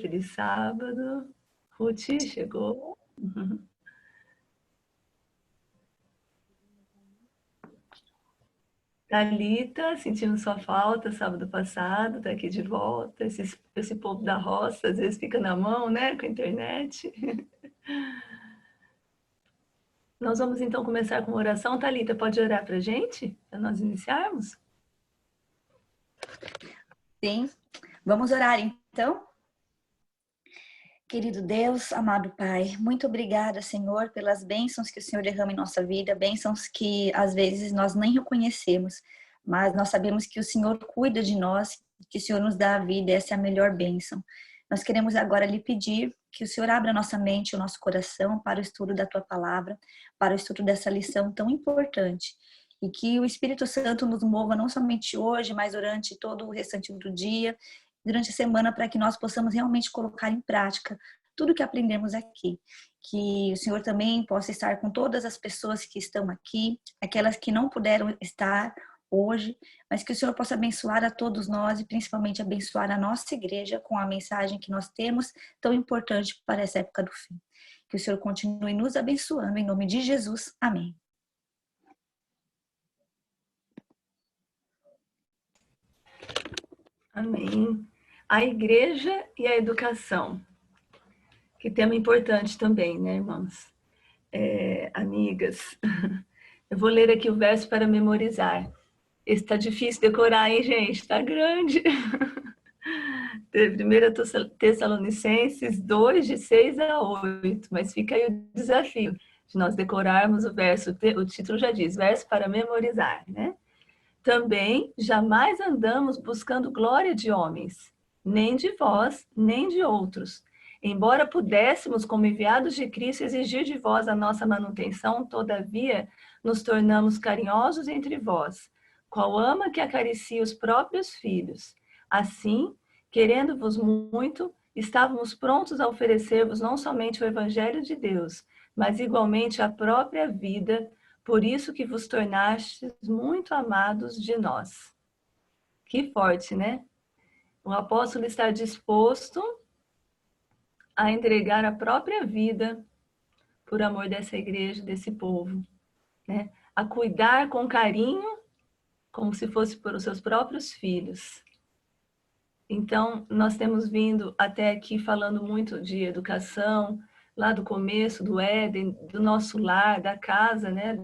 feliz sábado. Ruth, chegou. Thalita, sentindo sua falta sábado passado, tá aqui de volta. Esse povo da roça, às vezes fica na mão, né, com a internet. Nós vamos então começar com uma oração. Thalita, pode orar para a gente, para nós iniciarmos? Sim, vamos orar então? Querido Deus, amado Pai, muito obrigada, Senhor, pelas bênçãos que o Senhor derrama em nossa vida, bênçãos que às vezes nós nem reconhecemos, mas nós sabemos que o Senhor cuida de nós, que o Senhor nos dá a vida, essa é a melhor bênção. Nós queremos agora lhe pedir que o Senhor abra nossa mente e o nosso coração para o estudo da Tua Palavra, para o estudo dessa lição tão importante. E que o Espírito Santo nos mova não somente hoje, mas durante todo o restante do dia, durante a semana, para que nós possamos realmente colocar em prática tudo que aprendemos aqui. Que o Senhor também possa estar com todas as pessoas que estão aqui, aquelas que não puderam estar hoje, mas que o Senhor possa abençoar a todos nós e principalmente abençoar a nossa igreja com a mensagem que nós temos, tão importante para essa época do fim. Que o Senhor continue nos abençoando, em nome de Jesus. Amém. Amém. A igreja e a educação. Que tema importante também, né, irmãos? Amigas. Eu vou ler aqui o verso para memorizar. Esse tá difícil decorar, hein, gente? Tá grande. 1 Tessalonicenses 2, de 6 a 8. Mas fica aí o desafio de nós decorarmos o verso. O título já diz, verso para memorizar, né? Também jamais andamos buscando glória de homens, nem de vós, nem de outros. Embora pudéssemos, como enviados de Cristo, exigir de vós a nossa manutenção, todavia nos tornamos carinhosos entre vós, qual ama que acaricia os próprios filhos. Assim, querendo-vos muito, estávamos prontos a oferecer-vos não somente o Evangelho de Deus, mas igualmente a própria vida, por isso que vos tornastes muito amados de nós. Que forte, né? O apóstolo está disposto a entregar a própria vida por amor dessa igreja, desse povo, né? A cuidar com carinho, como se fosse por os seus próprios filhos. Então, nós temos vindo até aqui falando muito de educação, lá do começo, do Éden, do nosso lar, da casa, né?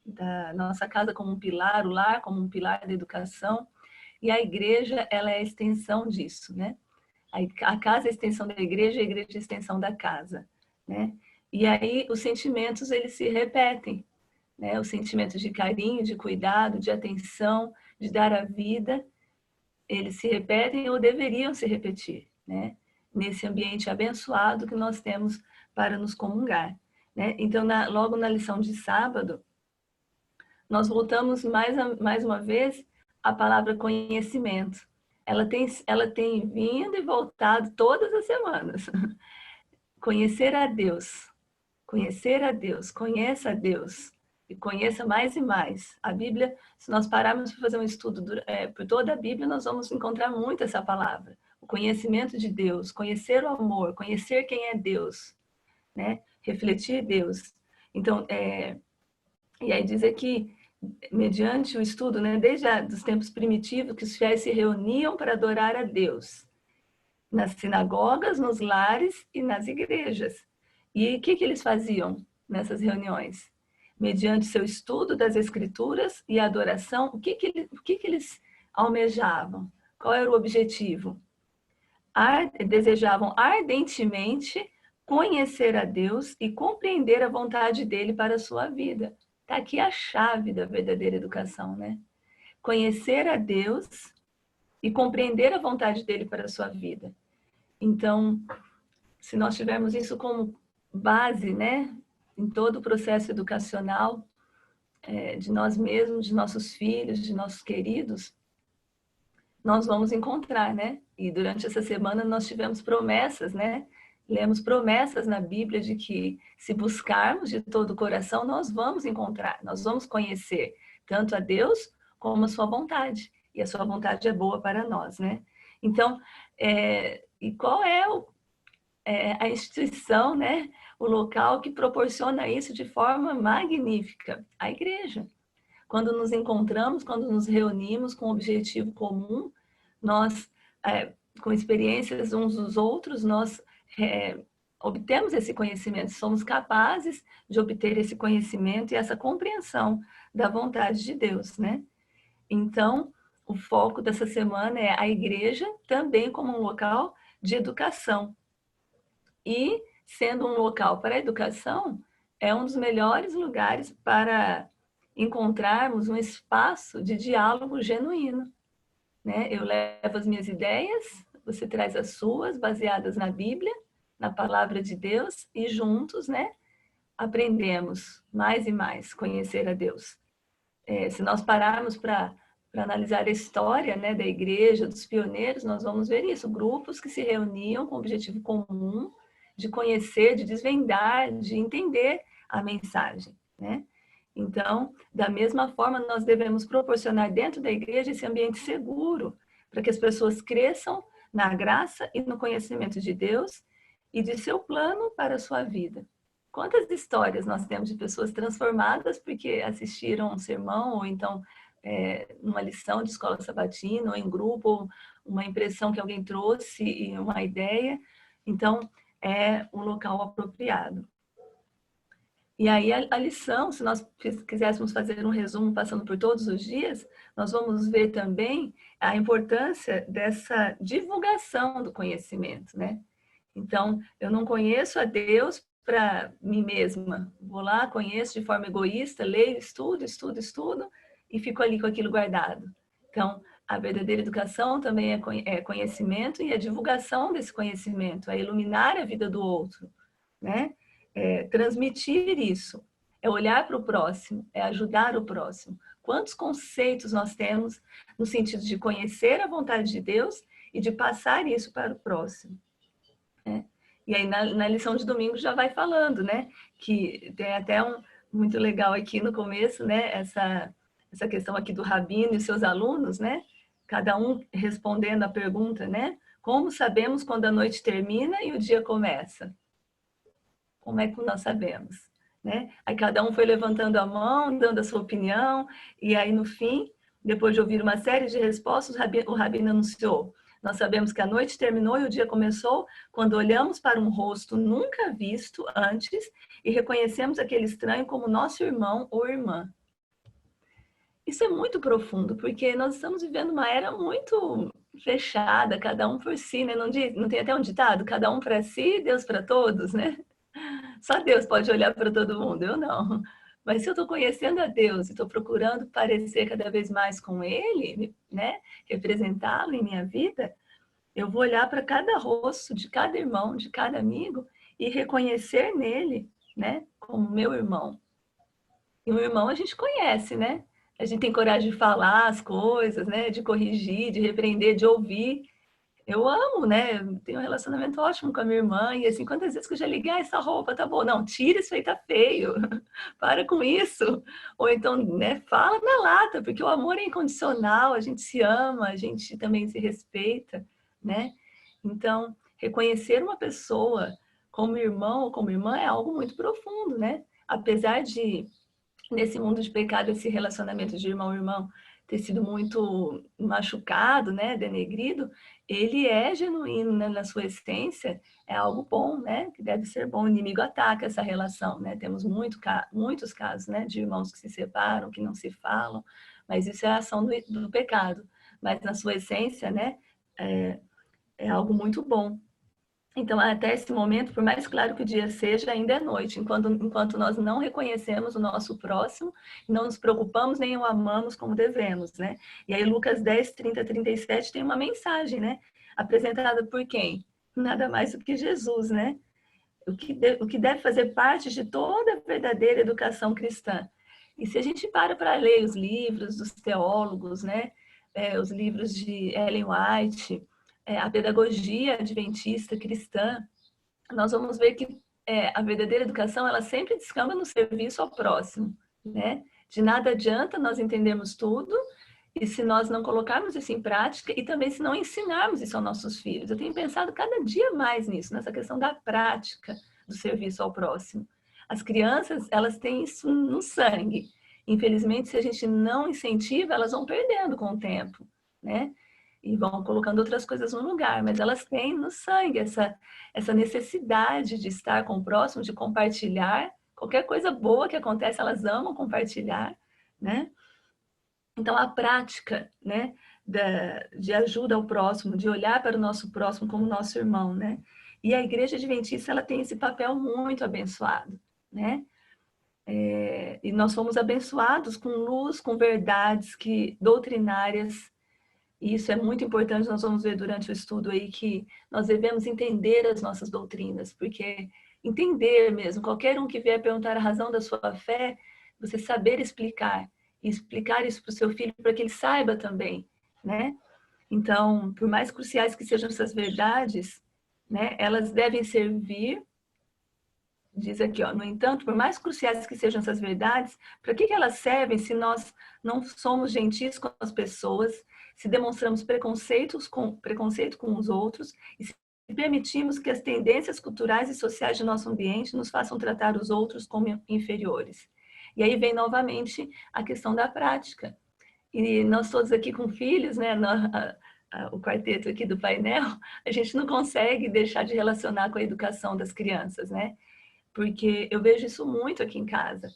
Da nossa casa como um pilar, o lar como um pilar da educação, e a igreja, ela é a extensão disso, né? A casa é a extensão da igreja, a igreja é a extensão da casa, né? E aí os sentimentos, eles se repetem, né? Os sentimentos de carinho, de cuidado, de atenção, de dar a vida, eles se repetem ou deveriam se repetir, né? Nesse ambiente abençoado que nós temos para nos comungar, né? Então, logo na lição de sábado, nós voltamos mais uma vez à palavra conhecimento. Ela tem vindo e voltado todas as semanas. Conhecer a Deus, conheça a Deus e conheça mais e mais. A Bíblia, se nós pararmos para fazer um estudo por toda a Bíblia, nós vamos encontrar muito essa palavra. O conhecimento de Deus, conhecer o amor, conhecer quem é Deus, né? Refletir Deus. Então, e aí diz aqui, mediante o estudo, né, desde os tempos primitivos, que os fiéis se reuniam para adorar a Deus, nas sinagogas, nos lares e nas igrejas. E o que eles faziam nessas reuniões? Mediante seu estudo das Escrituras e adoração, o que eles almejavam? Qual era o objetivo? Desejavam ardentemente conhecer a Deus e compreender a vontade dele para a sua vida. Está aqui a chave da verdadeira educação, né? Conhecer a Deus e compreender a vontade dele para a sua vida. Então, se nós tivermos isso como base, né, em todo o processo educacional de nós mesmos, de nossos filhos, de nossos queridos, nós vamos encontrar, né? E durante essa semana nós tivemos promessas, né? Lemos promessas na Bíblia de que se buscarmos de todo o coração, nós vamos encontrar, nós vamos conhecer tanto a Deus como a sua vontade. E a sua vontade é boa para nós, né? Então, E qual é a instituição, né? O local que proporciona isso de forma magnífica? A igreja. Quando nos encontramos, quando nos reunimos com um objetivo comum, nós, com experiências uns dos outros, nós obtemos esse conhecimento, somos capazes de obter esse conhecimento e essa compreensão da vontade de Deus, né? Então, o foco dessa semana é a igreja também como um local de educação. E, sendo um local para a educação, é um dos melhores lugares para encontrarmos um espaço de diálogo genuíno, né? Eu levo as minhas ideias, você traz as suas, baseadas na Bíblia, na palavra de Deus, e juntos, né, aprendemos mais e mais conhecer a Deus. Se nós pararmos para analisar a história, né, da igreja, dos pioneiros, nós vamos ver isso, grupos que se reuniam com o objetivo comum de conhecer, de desvendar, de entender a mensagem, né? Então, da mesma forma, nós devemos proporcionar dentro da igreja esse ambiente seguro para que as pessoas cresçam na graça e no conhecimento de Deus e de seu plano para a sua vida. Quantas histórias nós temos de pessoas transformadas porque assistiram um sermão ou então uma lição de escola sabatina ou em grupo, ou uma impressão que alguém trouxe e uma ideia. Então, é um local apropriado. E aí a lição, se nós quiséssemos fazer um resumo passando por todos os dias, nós vamos ver também a importância dessa divulgação do conhecimento, né? Então, eu não conheço a Deus para mim mesma. Vou lá, conheço de forma egoísta, leio, estudo e fico ali com aquilo guardado. Então, a verdadeira educação também é conhecimento e a divulgação desse conhecimento, é iluminar a vida do outro, né? Transmitir isso, é olhar para o próximo, é ajudar o próximo. Quantos conceitos nós temos no sentido de conhecer a vontade de Deus e de passar isso para o próximo, né? E aí na lição de domingo já vai falando, né? Que tem até muito legal aqui no começo, né? Essa questão aqui do rabino e seus alunos, né? Cada um respondendo a pergunta, né? Como sabemos quando a noite termina e o dia começa? Como é que nós sabemos, né? Aí cada um foi levantando a mão, dando a sua opinião, e aí no fim, depois de ouvir uma série de respostas, o rabino anunciou: nós sabemos que a noite terminou e o dia começou quando olhamos para um rosto nunca visto antes e reconhecemos aquele estranho como nosso irmão ou irmã. Isso é muito profundo, porque nós estamos vivendo uma era muito fechada, cada um por si, né? Não tem até um ditado? Cada um para si, Deus para todos, né? Só Deus pode olhar para todo mundo, eu não. Mas se eu estou conhecendo a Deus e estou procurando parecer cada vez mais com Ele, né, representá-lo em minha vida, eu vou olhar para cada rosto de cada irmão, de cada amigo e reconhecer nele, né, como meu irmão. E o irmão a gente conhece, né? A gente tem coragem de falar as coisas, né, de corrigir, de repreender, de ouvir. Eu amo, né? Tenho um relacionamento ótimo com a minha irmã. E assim, quantas vezes que eu já liguei, essa roupa tá boa. Não, tira isso aí, tá feio. Para com isso. Ou então, né, fala na lata, porque o amor é incondicional, a gente se ama, a gente também se respeita, né? Então, reconhecer uma pessoa como irmão ou como irmã é algo muito profundo, né? Apesar de, nesse mundo de pecado, esse relacionamento de irmão-irmão ter sido muito machucado, né, denegrido, ele é genuíno, né, na sua essência, é algo bom, né, que deve ser bom. O inimigo ataca essa relação, né, temos muitos casos, né, de irmãos que se separam, que não se falam, mas isso é a ação do pecado. Mas na sua essência, né, é algo muito bom. Então, até esse momento, por mais claro que o dia seja, ainda é noite, enquanto nós não reconhecemos o nosso próximo, não nos preocupamos nem o amamos como devemos, né? E aí Lucas 10, 30, 37 tem uma mensagem, né? Apresentada por quem? Nada mais do que Jesus, né? O que deve fazer parte de toda a verdadeira educação cristã. E se a gente para ler os livros dos teólogos, né? Os livros de Ellen White, a pedagogia adventista cristã, nós vamos ver que a verdadeira educação, ela sempre descamba no serviço ao próximo, né? De nada adianta nós entendermos tudo E se nós não colocarmos isso em prática e também se não ensinarmos isso aos nossos filhos. Eu tenho pensado cada dia mais nisso, nessa questão da prática do serviço ao próximo. As crianças, elas têm isso no sangue. Infelizmente, se a gente não incentiva, elas vão perdendo com o tempo, né? E vão colocando outras coisas no lugar, mas elas têm no sangue essa necessidade de estar com o próximo, de compartilhar. Qualquer coisa boa que acontece, elas amam compartilhar, né? Então, a prática, né, de ajuda ao próximo, de olhar para o nosso próximo como nosso irmão, né? E a Igreja Adventista, ela tem esse papel muito abençoado, né? E nós fomos abençoados com luz, com verdades doutrinárias, e isso é muito importante. Nós vamos ver durante o estudo aí que nós devemos entender as nossas doutrinas, porque entender mesmo, qualquer um que vier perguntar a razão da sua fé, você saber explicar, e explicar isso para o seu filho para que ele saiba também, né? Então, por mais cruciais que sejam essas verdades, né, elas devem servir, diz aqui, ó, no entanto, por mais cruciais que sejam essas verdades, para que elas servem se nós não somos gentis com as pessoas, se demonstramos preconceito com os outros e se permitimos que as tendências culturais e sociais de nosso ambiente nos façam tratar os outros como inferiores? E aí vem novamente a questão da prática. E nós todos aqui com filhos, né, o quarteto aqui do painel, a gente não consegue deixar de relacionar com a educação das crianças, né? Porque eu vejo isso muito aqui em casa.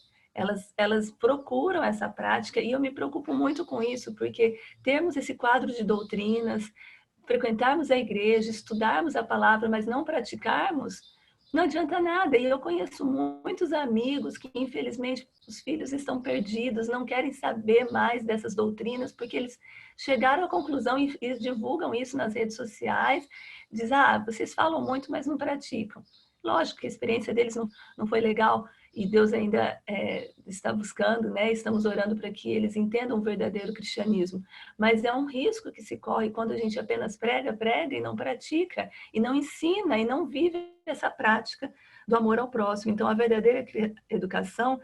Elas procuram essa prática e eu me preocupo muito com isso, porque termos esse quadro de doutrinas, frequentarmos a igreja, estudarmos a palavra, mas não praticarmos, não adianta nada. E eu conheço muitos amigos que, infelizmente, os filhos estão perdidos, não querem saber mais dessas doutrinas, porque eles chegaram à conclusão e divulgam isso nas redes sociais, dizem, vocês falam muito, mas não praticam. Lógico que a experiência deles não foi legal e Deus ainda está buscando, né? Estamos orando para que eles entendam o verdadeiro cristianismo. Mas é um risco que se corre quando a gente apenas prega e não pratica, e não ensina, e não vive essa prática do amor ao próximo. Então, a verdadeira educação,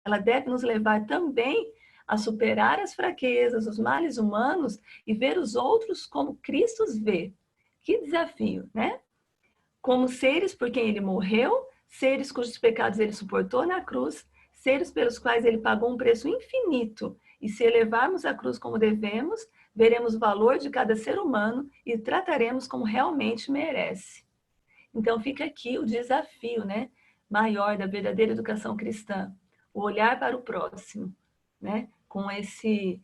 ela deve nos levar também a superar as fraquezas, os males humanos e ver os outros como Cristo os vê. Que desafio, né? Como seres por quem ele morreu, seres cujos pecados ele suportou na cruz, seres pelos quais ele pagou um preço infinito. E se elevarmos a cruz como devemos, veremos o valor de cada ser humano e trataremos como realmente merece. Então fica aqui o desafio, né, maior da verdadeira educação cristã, o olhar para o próximo, né, com esse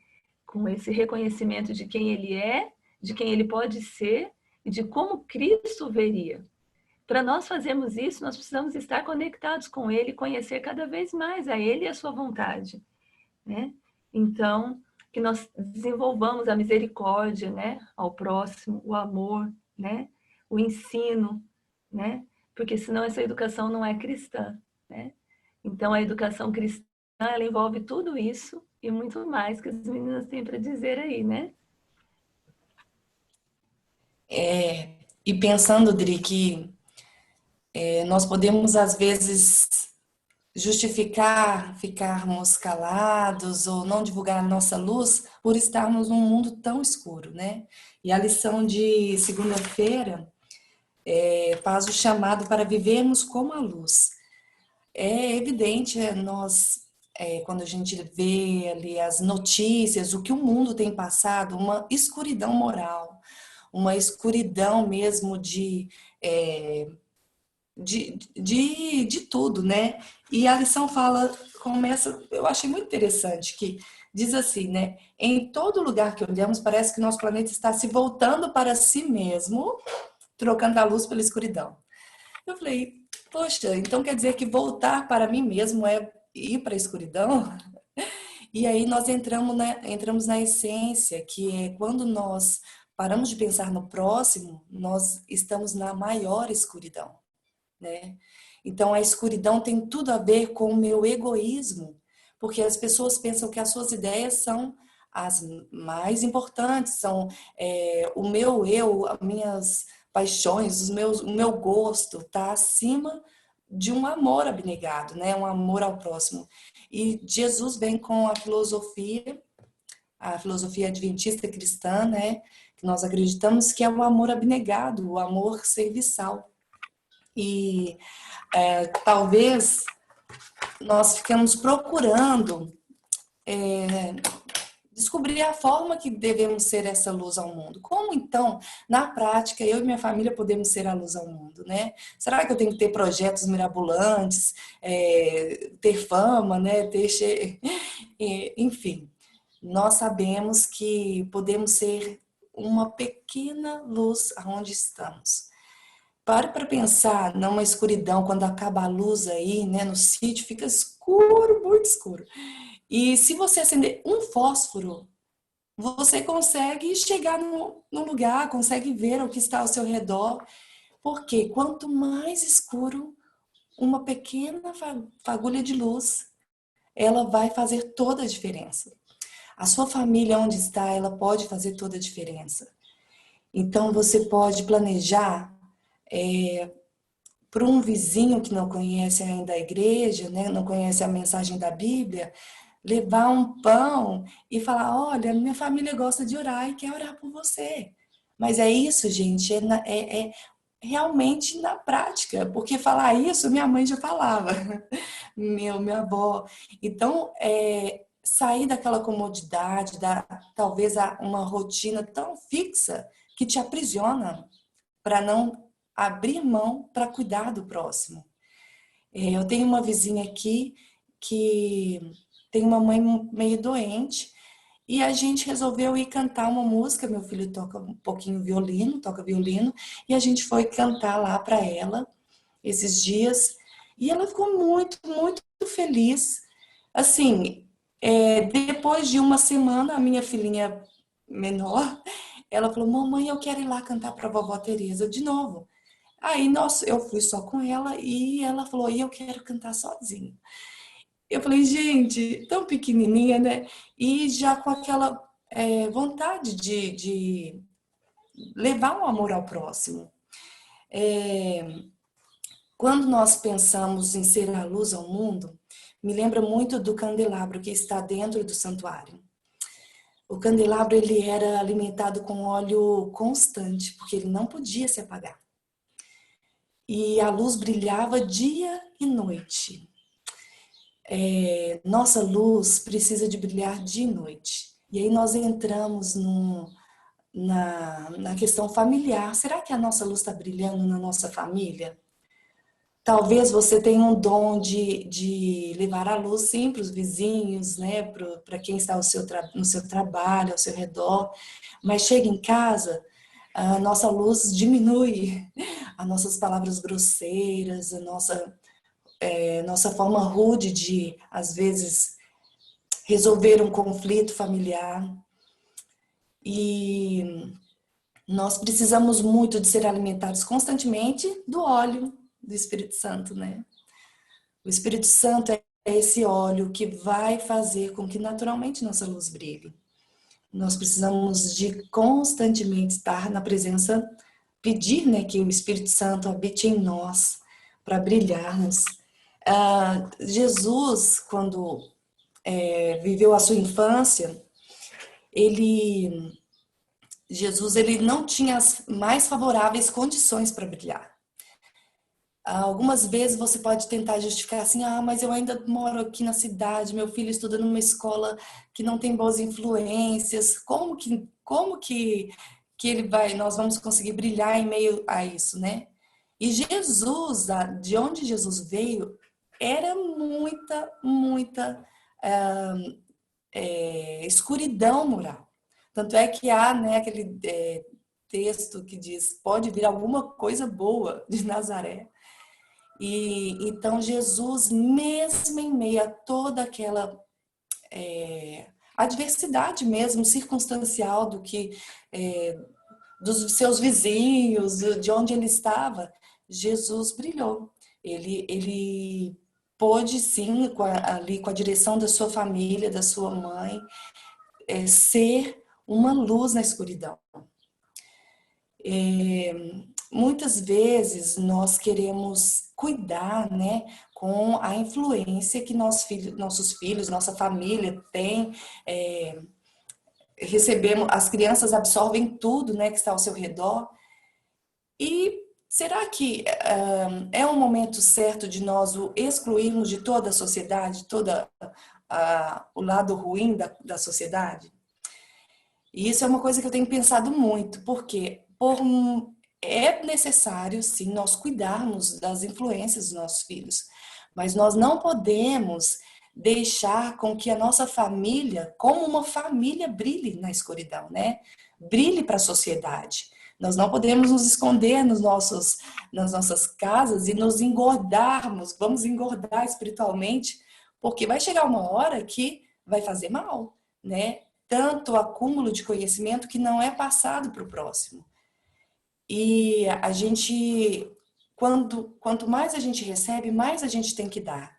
reconhecimento de quem ele é, de quem ele pode ser e de como Cristo veria. Para nós fazermos isso, nós precisamos estar conectados com Ele, conhecer cada vez mais a Ele e a sua vontade, né? Então, que nós desenvolvamos a misericórdia, né, ao próximo, o amor, né, o ensino, né? Porque senão essa educação não é cristã, né? Então, a educação cristã, ela envolve tudo isso e muito mais que as meninas têm para dizer aí, né? E pensando, Dri, que nós podemos, às vezes, justificar ficarmos calados ou não divulgar a nossa luz por estarmos num mundo tão escuro, né? E a lição de segunda-feira faz o chamado para vivermos como a luz. É evidente, quando a gente vê ali as notícias, o que o mundo tem passado, uma escuridão moral, uma escuridão mesmo de tudo, né? E a lição começa, eu achei muito interessante, que diz assim, né? Em todo lugar que olhamos, parece que nosso planeta está se voltando para si mesmo, trocando a luz pela escuridão. Eu falei, poxa, então quer dizer que voltar para mim mesmo é ir para a escuridão? E aí nós entramos na essência, que é quando nós paramos de pensar no próximo, nós estamos na maior escuridão, né? Então a escuridão tem tudo a ver com o meu egoísmo, porque as pessoas pensam que as suas ideias são as mais importantes, são o meu eu, as minhas paixões, o meu gosto está acima de um amor abnegado, né? Um amor ao próximo. E Jesus vem com a filosofia, a filosofia adventista cristã, né? Que nós acreditamos que é o amor abnegado, o amor serviçal. E talvez nós ficamos procurando descobrir a forma que devemos ser essa luz ao mundo. Como, então, na prática, eu e minha família podemos ser a luz ao mundo, né? Será que eu tenho que ter projetos mirabolantes, ter fama, né? Enfim, nós sabemos que podemos ser uma pequena luz aonde estamos. Pare para pensar numa escuridão, quando acaba a luz aí, né? No sítio fica escuro, muito escuro. E se você acender um fósforo, você consegue chegar no lugar, consegue ver o que está ao seu redor. Porque quanto mais escuro, uma pequena fagulha de luz, ela vai fazer toda a diferença. A sua família, onde está, ela pode fazer toda a diferença. Então, você pode planejar para um vizinho que não conhece ainda a igreja, né, não conhece a mensagem da Bíblia, levar um pão e falar, olha, minha família gosta de orar e quer orar por você. Mas é isso, gente, é realmente na prática, porque falar isso, minha mãe já falava, minha avó. Então, sair daquela comodidade, talvez uma rotina tão fixa que te aprisiona para não abrir mão para cuidar do próximo. Eu tenho uma vizinha aqui que tem uma mãe meio doente e a gente resolveu ir cantar uma música. Meu filho toca um pouquinho violino, toca violino, e a gente foi cantar lá para ela esses dias e ela ficou muito, muito feliz. Assim, depois de uma semana, a minha filhinha menor, ela falou, mamãe, eu quero ir lá cantar para a vovó Tereza de novo. Aí eu fui só com ela e ela falou, e eu quero cantar sozinha. Eu falei, gente, tão pequenininha, né? E já com aquela vontade de levar um amor ao próximo. Quando nós pensamos em ser a luz ao mundo, me lembra muito do candelabro que está dentro do santuário. O candelabro ele era alimentado com óleo constante, porque ele não podia se apagar. E a luz brilhava dia e noite. Nossa luz precisa de brilhar dia e noite. E aí nós entramos na questão familiar. Será que a nossa luz está brilhando na nossa família? Talvez você tenha um dom de levar a luz, sim, para os vizinhos, né? Para quem está no seu trabalho, ao seu redor. Mas chega em casa, a nossa luz diminui. As nossas palavras grosseiras, a nossa forma rude de, às vezes, resolver um conflito familiar. E nós precisamos muito de ser alimentados constantemente do óleo do Espírito Santo, né? O Espírito Santo é esse óleo que vai fazer com que naturalmente nossa luz brilhe. Nós precisamos de constantemente estar na presença, pedir, né, que o Espírito Santo habite em nós para brilharmos. Jesus, quando viveu a sua infância, Jesus ele não tinha as mais favoráveis condições para brilhar. Algumas vezes você pode tentar justificar assim, mas eu ainda moro aqui na cidade, meu filho estuda numa escola que não tem boas influências, como que nós vamos conseguir brilhar em meio a isso, né? E Jesus, de onde Jesus veio, era muita escuridão moral. Tanto é que há, né, aquele texto que diz, pode vir alguma coisa boa de Nazaré. E então Jesus, mesmo em meio a toda aquela adversidade mesmo, circunstancial dos seus vizinhos, de onde ele estava, Jesus brilhou. Ele pôde sim, ali com a direção da sua família, da sua mãe, ser uma luz na escuridão. Muitas vezes nós queremos cuidar, né, com a influência que nossos filhos, nossa família tem recebemos, as crianças absorvem tudo, né, que está ao seu redor. E será que é um momento certo de nós o excluirmos de toda a sociedade, o lado ruim da sociedade? E isso é uma coisa que eu tenho pensado muito, porque é necessário, sim, nós cuidarmos das influências dos nossos filhos, mas nós não podemos deixar com que a nossa família, como uma família, brilhe na escuridão, né? Brilhe para a sociedade. Nós não podemos nos esconder nas nossas casas e nos engordarmos, vamos engordar espiritualmente, porque vai chegar uma hora que vai fazer mal, né? Tanto acúmulo de conhecimento que não é passado para o próximo. E a gente, quanto mais a gente recebe, mais a gente tem que dar.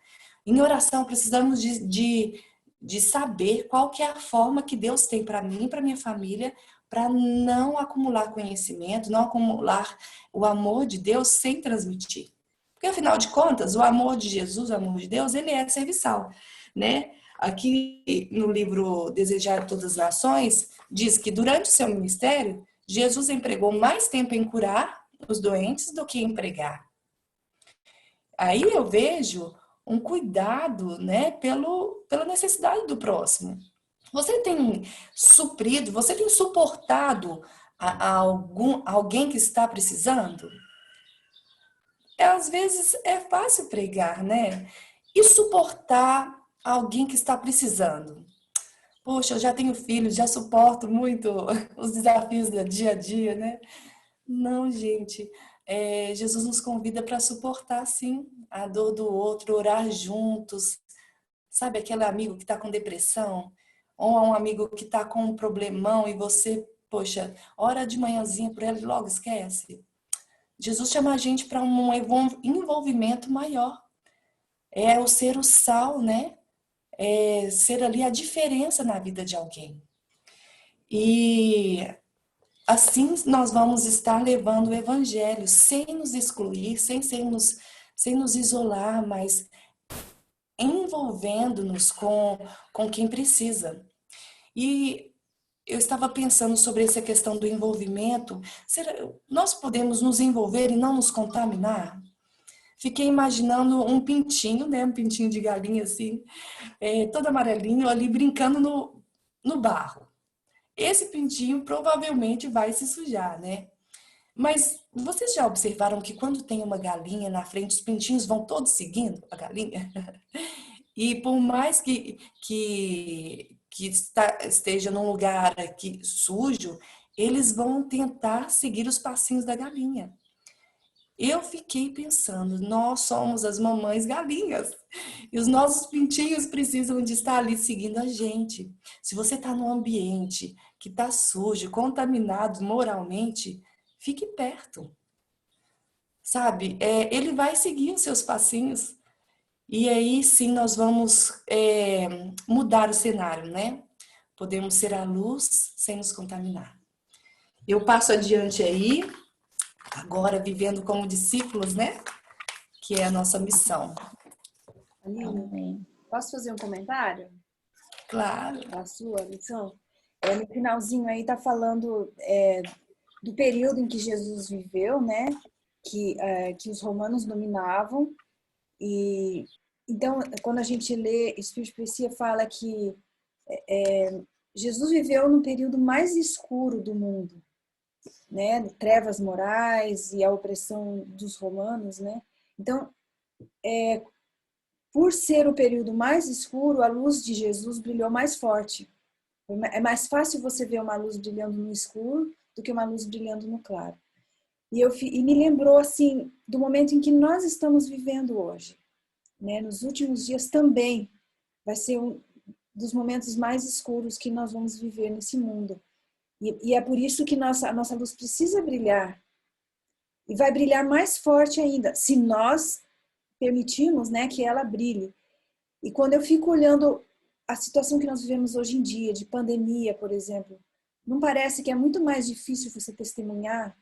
Em oração, precisamos de saber qual que é a forma que Deus tem para mim e para minha família, para não acumular conhecimento, não acumular o amor de Deus sem transmitir. Porque, afinal de contas, o amor de Jesus, o amor de Deus, ele é serviçal, né? Aqui no livro Desejar de Todas as Nações, diz que durante o seu ministério, Jesus empregou mais tempo em curar os doentes do que em pregar. Aí eu vejo um cuidado, né, pela necessidade do próximo. Você tem suprido, você tem suportado alguém que está precisando? Às vezes é fácil pregar, né? E suportar alguém que está precisando? Poxa, eu já tenho filhos, já suporto muito os desafios do dia a dia, né? Não, gente. Jesus nos convida para suportar, sim, a dor do outro, orar juntos. Sabe aquele amigo que está com depressão? Ou um amigo que está com um problemão e você, poxa, ora de manhãzinha por ele e logo esquece. Jesus chama a gente para um envolvimento maior. É o ser o sal, né? É ser ali a diferença na vida de alguém. E assim nós vamos estar levando o evangelho sem nos excluir, sem nos isolar, mas envolvendo-nos com quem precisa. E eu estava pensando sobre essa questão do envolvimento. Nós podemos nos envolver e não nos contaminar? Fiquei imaginando um pintinho, né? Um pintinho de galinha assim, todo amarelinho ali brincando no barro. Esse pintinho provavelmente vai se sujar, né? Mas vocês já observaram que quando tem uma galinha na frente, os pintinhos vão todos seguindo a galinha? E por mais que esteja num lugar aqui sujo, eles vão tentar seguir os passinhos da galinha. Eu fiquei pensando, nós somos as mamães galinhas e os nossos pintinhos precisam de estar ali seguindo a gente. Se você está num ambiente que está sujo, contaminado moralmente, fique perto, sabe? Ele vai seguir os seus passinhos e aí sim nós vamos mudar o cenário, né? Podemos ser a luz sem nos contaminar. Eu passo adiante aí, agora vivendo como discípulos, né? Que é a nossa missão. Aline, posso fazer um comentário? Claro. Da sua lição? No finalzinho aí tá falando do período em que Jesus viveu, né? Que os romanos dominavam. E então, quando a gente lê Espírito de Profecia, fala que Jesus viveu no período mais escuro do mundo, né? Trevas morais e a opressão dos romanos, né? Então, por ser o período mais escuro, a luz de Jesus brilhou mais forte. É mais fácil você ver uma luz brilhando no escuro do que uma luz brilhando no claro. E me lembrou, assim, do momento em que nós estamos vivendo hoje, né? Nos últimos dias também vai ser um dos momentos mais escuros que nós vamos viver nesse mundo. E é por isso que a nossa luz precisa brilhar. E vai brilhar mais forte ainda, se nós permitirmos, né, que ela brilhe. E quando eu fico olhando a situação que nós vivemos hoje em dia, de pandemia, por exemplo, não parece que é muito mais difícil você testemunhar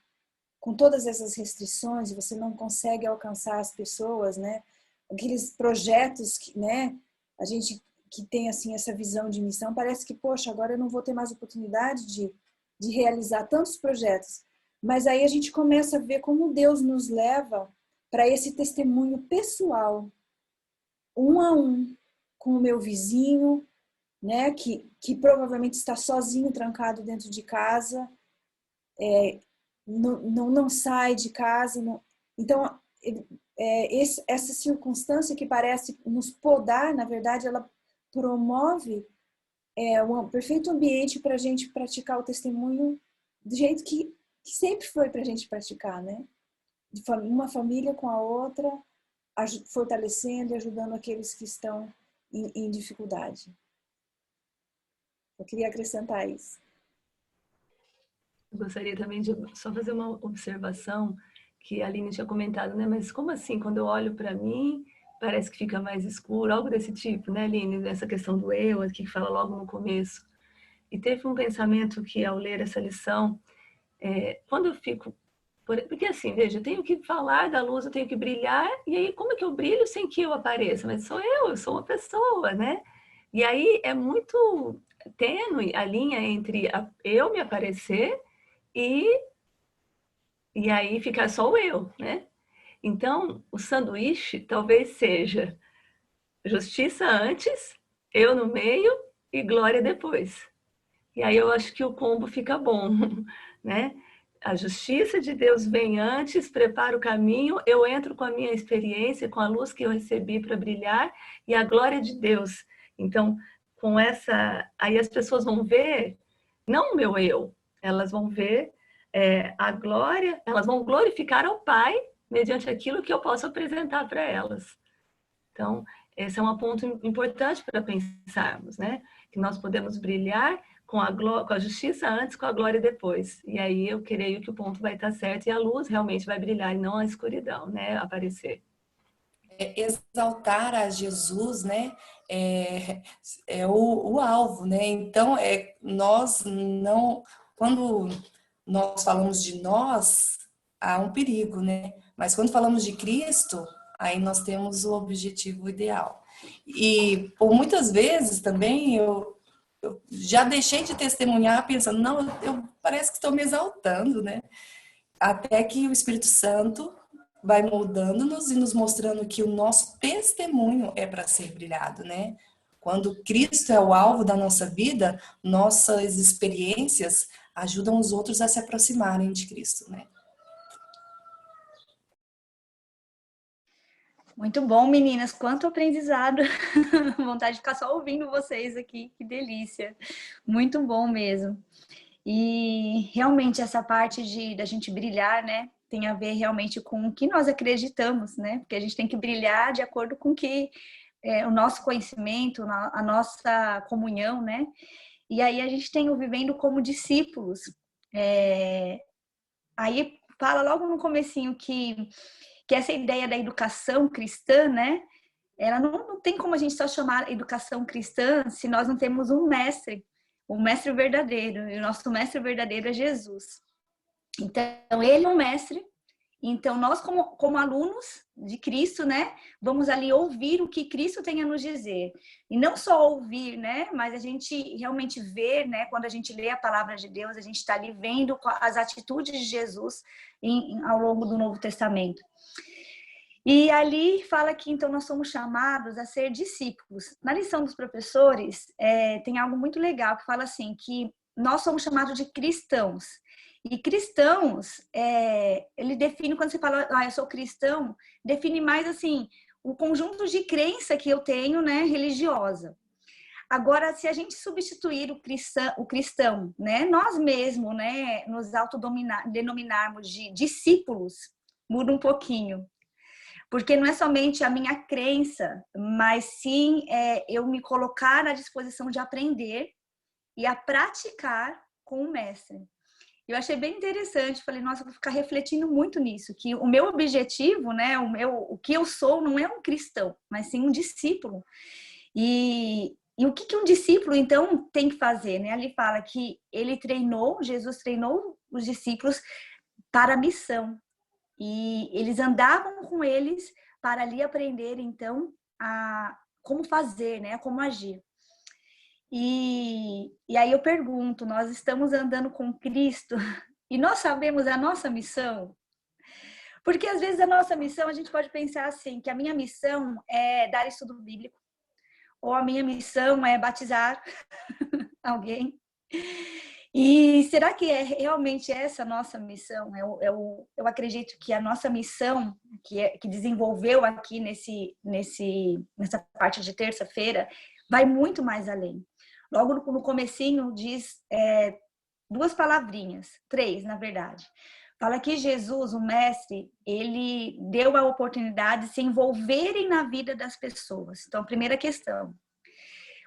com todas essas restrições e você não consegue alcançar as pessoas, né? Aqueles projetos que, né, a gente que tem assim essa visão de missão, parece que, poxa, agora eu não vou ter mais oportunidade de realizar tantos projetos. Mas aí a gente começa a ver como Deus nos leva para esse testemunho pessoal, um a um, com o meu vizinho, né, que provavelmente está sozinho, trancado dentro de casa, não sai de casa. Não... Então, essa circunstância que parece nos podar, na verdade, ela promove um perfeito ambiente para a gente praticar o testemunho do jeito que sempre foi para a gente praticar, né? De uma família com a outra, fortalecendo e ajudando aqueles que estão em dificuldade. Eu queria acrescentar isso. Eu gostaria também de só fazer uma observação que a Aline tinha comentado, né? Mas como assim, quando eu olho para mim, parece que fica mais escuro, algo desse tipo, né, Aline? Essa questão do eu, aqui que fala logo no começo. E teve um pensamento que, ao ler essa lição, quando eu fico... Porque assim, veja, eu tenho que falar da luz, eu tenho que brilhar, e aí como é que eu brilho sem que eu apareça? Mas sou eu sou uma pessoa, né? E aí é muito tênue a linha entre eu me aparecer e aí ficar só o eu, né? Então, o sanduíche talvez seja justiça antes, eu no meio e glória depois. E aí eu acho que o combo fica bom, né? A justiça de Deus vem antes, prepara o caminho, eu entro com a minha experiência, com a luz que eu recebi para brilhar, e a glória de Deus. Então, com essa... Aí as pessoas vão ver, não o meu eu, elas vão ver a glória, elas vão glorificar ao Pai mediante aquilo que eu posso apresentar para elas. Então, esse é um ponto importante para pensarmos, né? Que nós podemos brilhar com a justiça antes, com a glória depois. E aí eu creio que o ponto vai estar certo e a luz realmente vai brilhar e não a escuridão, né? Aparecer. Exaltar a Jesus, né? É o alvo, né? Então, nós não... Quando nós falamos de nós, há um perigo, né? Mas quando falamos de Cristo, aí nós temos o objetivo ideal. E por muitas vezes também eu já deixei de testemunhar pensando, não, eu parece que estou me exaltando, né? Até que o Espírito Santo vai moldando-nos e nos mostrando que o nosso testemunho é para ser brilhado, né? Quando Cristo é o alvo da nossa vida, nossas experiências ajudam os outros a se aproximarem de Cristo, né? Muito bom, meninas. Quanto aprendizado. Vontade de ficar só ouvindo vocês aqui. Que delícia. Muito bom mesmo. E realmente essa parte da gente brilhar, né? Tem a ver realmente com o que nós acreditamos, né? Porque a gente tem que brilhar de acordo com que o nosso conhecimento, a nossa comunhão, né? E aí a gente tem o vivendo como discípulos. Aí fala logo no comecinho que essa ideia da educação cristã, né? Ela não tem como a gente só chamar educação cristã se nós não temos um mestre, o mestre verdadeiro. E o nosso mestre verdadeiro é Jesus. Então, ele é um mestre. Então, nós como alunos de Cristo, né? Vamos ali ouvir o que Cristo tem a nos dizer. E não só ouvir, né? Mas a gente realmente ver, né? Quando a gente lê a palavra de Deus, a gente está ali vendo as atitudes de Jesus ao longo do Novo Testamento. E ali fala que, então, nós somos chamados a ser discípulos. Na lição dos professores, tem algo muito legal que fala assim, que nós somos chamados de cristãos. E cristãos, ele define, quando você fala, eu sou cristão, define mais, assim, o conjunto de crença que eu tenho, né, religiosa. Agora, se a gente substituir o cristão, né, nós mesmos, né, nos denominarmos de discípulos, muda um pouquinho. Porque não é somente a minha crença, mas sim eu me colocar à disposição de aprender e a praticar com o mestre. Eu achei bem interessante, falei, nossa, eu vou ficar refletindo muito nisso, que o meu objetivo, né, o que eu sou não é um cristão, mas sim um discípulo. E o que um discípulo, então, tem que fazer, né? Ali fala que Jesus treinou os discípulos para a missão. E eles andavam com eles para ali aprender, então, como fazer, né? Como agir. E aí eu pergunto, nós estamos andando com Cristo e nós sabemos a nossa missão? Porque às vezes a nossa missão, a gente pode pensar assim, que a minha missão é dar estudo bíblico, ou a minha missão é batizar alguém. E será que é realmente essa a nossa missão? Eu acredito que a nossa missão, que desenvolveu aqui nessa parte de terça-feira, vai muito mais além. Logo no comecinho diz 2 palavrinhas, 3, na verdade. Fala que Jesus, o mestre, ele deu a oportunidade de se envolverem na vida das pessoas. Então, primeira questão,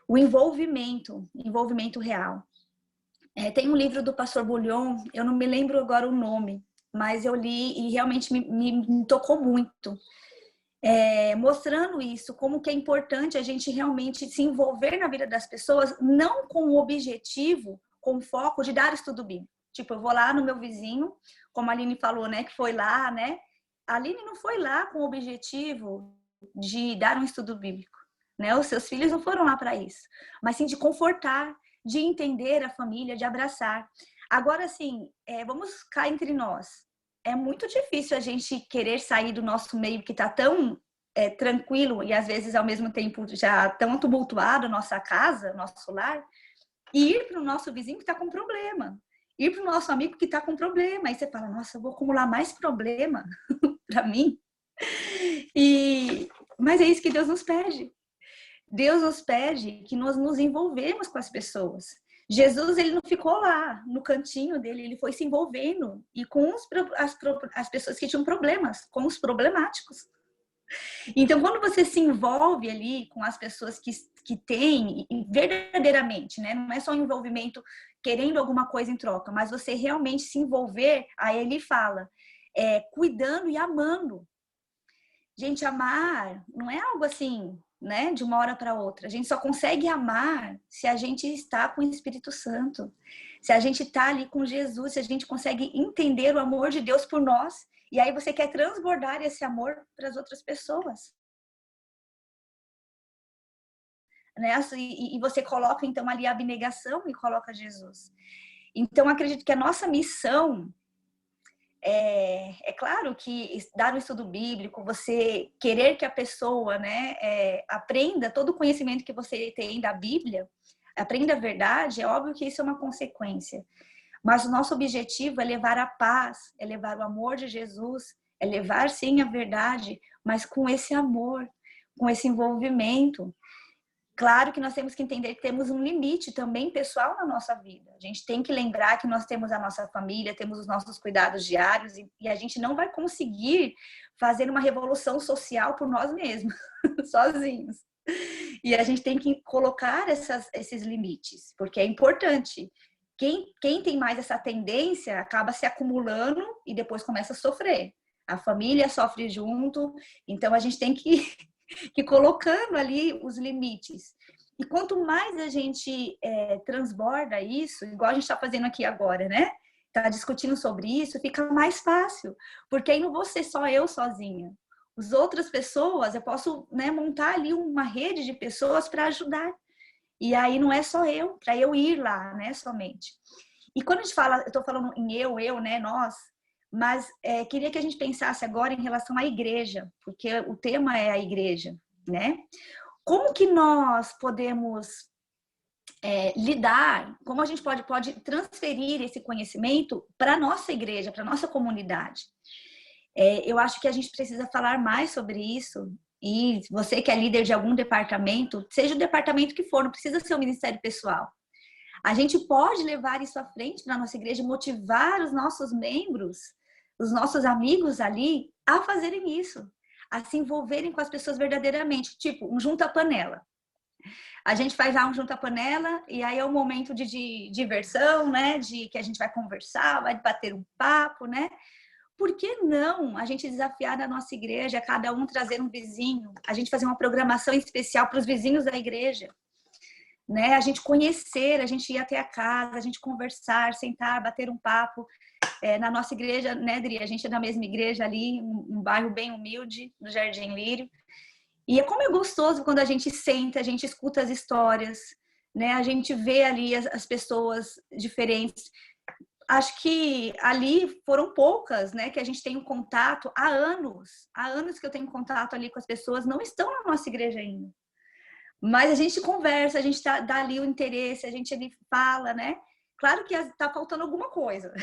o envolvimento real. Tem um livro do pastor Bullion, eu não me lembro agora o nome, mas eu li e realmente me tocou muito. Mostrando isso, como que é importante a gente realmente se envolver na vida das pessoas, não com o objetivo, com o foco de dar estudo bíblico. Tipo, eu vou lá no meu vizinho, como a Aline falou, né, que foi lá, né? A Aline não foi lá com o objetivo de dar um estudo bíblico, né? Os seus filhos não foram lá para isso, mas sim de confortar, de entender a família, de abraçar. Agora, assim, vamos cá entre nós. É muito difícil a gente querer sair do nosso meio que está tão tranquilo e às vezes ao mesmo tempo já tão tumultuado nossa casa, nosso lar, e ir para o nosso vizinho que está com problema, ir para o nosso amigo que está com problema. Aí você fala, nossa, eu vou acumular mais problema para mim. Mas é isso que Deus nos pede. Deus nos pede que nós nos envolvemos com as pessoas. Jesus, ele não ficou lá no cantinho dele, ele foi se envolvendo e com as pessoas que tinham problemas, com os problemáticos. Então, quando você se envolve ali com as pessoas que têm, verdadeiramente, né? Não é só um envolvimento querendo alguma coisa em troca, mas você realmente se envolver, aí ele fala, cuidando e amando. Gente, amar não é algo assim, né, de uma hora para outra. A gente só consegue amar se a gente está com o Espírito Santo, se a gente está ali com Jesus, se a gente consegue entender o amor de Deus por nós, e aí você quer transbordar esse amor para as outras pessoas. Né? E você coloca, então, ali a abnegação e coloca Jesus. Então, acredito que a nossa missão é claro que dar um estudo bíblico, você querer que a pessoa, né, aprenda todo o conhecimento que você tem da Bíblia, aprenda a verdade, é óbvio que isso é uma consequência. Mas o nosso objetivo é levar a paz, é levar o amor de Jesus, é levar sim a verdade, mas com esse amor, com esse envolvimento. Claro que nós temos que entender que temos um limite também pessoal na nossa vida. A gente tem que lembrar que nós temos a nossa família, temos os nossos cuidados diários e a gente não vai conseguir fazer uma revolução social por nós mesmos, sozinhos. E a gente tem que colocar esses limites, porque é importante. Quem tem mais essa tendência acaba se acumulando e depois começa a sofrer. A família sofre junto, então a gente tem que colocando ali os limites. E quanto mais a gente transborda isso, igual a gente está fazendo aqui agora, né? Está discutindo sobre isso, fica mais fácil. Porque aí não vou ser só eu sozinha. As outras pessoas, eu posso, né, montar ali uma rede de pessoas para ajudar. E aí não é só eu, para eu ir lá, né, somente. E quando a gente fala, eu estou falando em eu, né, nós, mas queria que a gente pensasse agora em relação à igreja, porque o tema é a igreja, né? Como que nós podemos lidar, como a gente pode transferir esse conhecimento para a nossa igreja, para a nossa comunidade? Eu acho que a gente precisa falar mais sobre isso. E você que é líder de algum departamento, seja o departamento que for, não precisa ser o ministério pessoal. A gente pode levar isso à frente na nossa igreja, motivar os nossos membros, os nossos amigos ali a fazerem isso, a se envolverem com as pessoas verdadeiramente, tipo um junta-panela. A gente faz lá um junta-panela e aí é um momento de diversão, né? De que a gente vai conversar, vai bater um papo, né? Por que não a gente desafiar na nossa igreja, cada um trazer um vizinho, a gente fazer uma programação especial para os vizinhos da igreja, né? A gente conhecer, a gente ir até a casa, a gente conversar, sentar, bater um papo. Na nossa igreja, né, Dri? A gente é da mesma igreja ali, um bairro bem humilde, no Jardim Lírio. E como é gostoso quando a gente senta, a gente escuta as histórias, né? A gente vê ali as pessoas diferentes. Acho que ali foram poucas, né, que a gente tem um contato há anos que eu tenho contato ali com as pessoas, não estão na nossa igreja ainda. Mas a gente conversa, a gente dá ali o interesse, a gente ali fala, né? Claro que tá faltando alguma coisa.